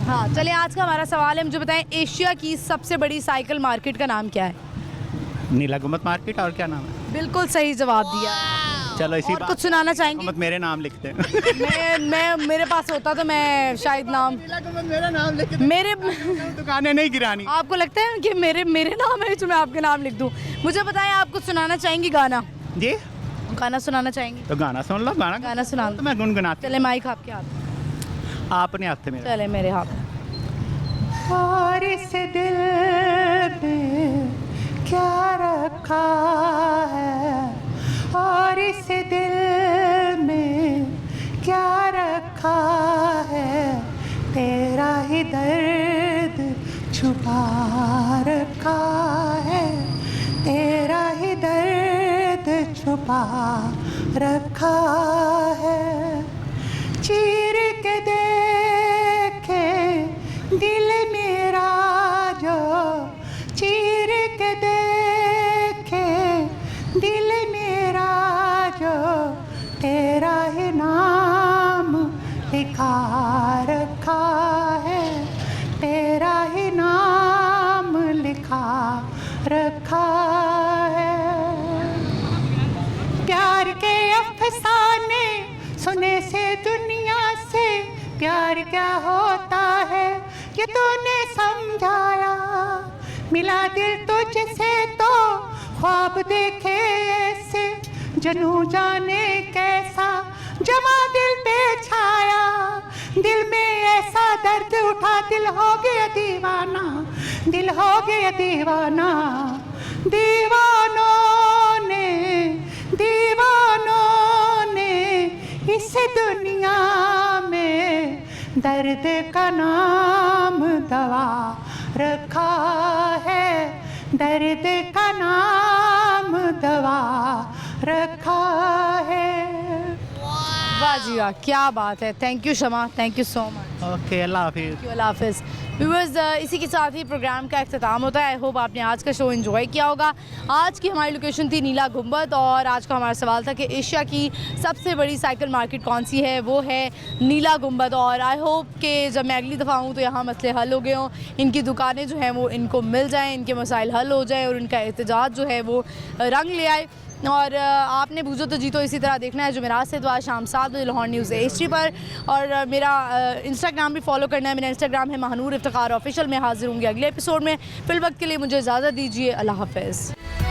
हाँ चलिए आज का हमारा सवाल है, मुझे बताएं एशिया की सबसे बड़ी साइकिल मार्केट का नाम क्या है? नीला गुम्बद मार्केट। और क्या नाम है? बिल्कुल सही जवाब दिया। चलो इसी और बात कुछ सुनाना चाहेंगे? मत मेरे नाम लिखते हैं। मैं मेरे पास होता तो मैं शायद नाम मेरा नाम लिख मेरे दुकानें नहीं गिरानी। आपको लगता है कि मेरे नाम है जो मैं आपके नाम लिख दूं? मुझे बताएं आप कुछ सुनाना चाहेंगी गाना? जी गाना सुनाना चाहेंगी? तो गाना सुन लो। गाना सुना तो मैं गुनगुनाती। चले माइक आपके हाथ। आपने हाथ मेरे। चले मेरे हाथ। और इस दिल में क्या रखा है, और इस दिल में क्या रखा है, तेरा ही दर्द छुपा रखा है, तेरा ही दर्द छुपा रखा है। चीर के देखे दिल मेरा जो, चीर के देखे दिल मेरा जो, तेरा ही नाम लिखा रखा है, तेरा ही नाम लिखा रखा है। प्यार के अफसाने सुने से दुनिया से, प्यार क्या होता है ये तूने समझाया। मिला दिल तुझसे तो ख्वाब देखे ऐसे, जनू जाने कैसा जमा दिल पे छाया। दिल में ऐसा दर्द उठा, दिल हो गया दीवाना, दिल हो गया दीवाना। दीवानों ने इस दुनिया में दर्द का नाम दवा रखा है, दर्द का नाम दवा रखा है। वाह जी वाह, क्या बात है। Thank you Shama, thank you so much. Okay अल्लाह हाफिज़। अल्लाह हाफिज़। व्यूअर्स, इसी के साथ ही प्रोग्राम का अख्ताम होता है। आई होप आपने आज का शो एंजॉय किया होगा। आज की हमारी लोकेशन थी नीला गुंबद और आज का हमारा सवाल था कि एशिया की सबसे बड़ी साइकिल मार्केट कौन सी है, वो है नीला गुंबद। और आई होप कि जब मैं अगली दफ़ा हूँ तो यहाँ मसले हल हो गए हों, इनकी दुकानें जो हैं वो इनको मिल जाएँ, इनके मसाइल हल हो जाए और इनका एहतजाज जो है वो रंग ले आए। और आपने बूझो तो जीतो इसी तरह देखना है जुमेरात से दुआ शाम 7 बजे लाहौर न्यूज़ HD पर। और मेरा इंस्टाग्राम भी फॉलो करना है। मेरा इंस्टाग्राम है महानूर इफ्तिखार ऑफिशियल। मैं हाजिर होंगी अगले एपिसोड में। फिल वक्त के लिए मुझे इजाज़त दीजिए। अल्लाह हाफ़िज़।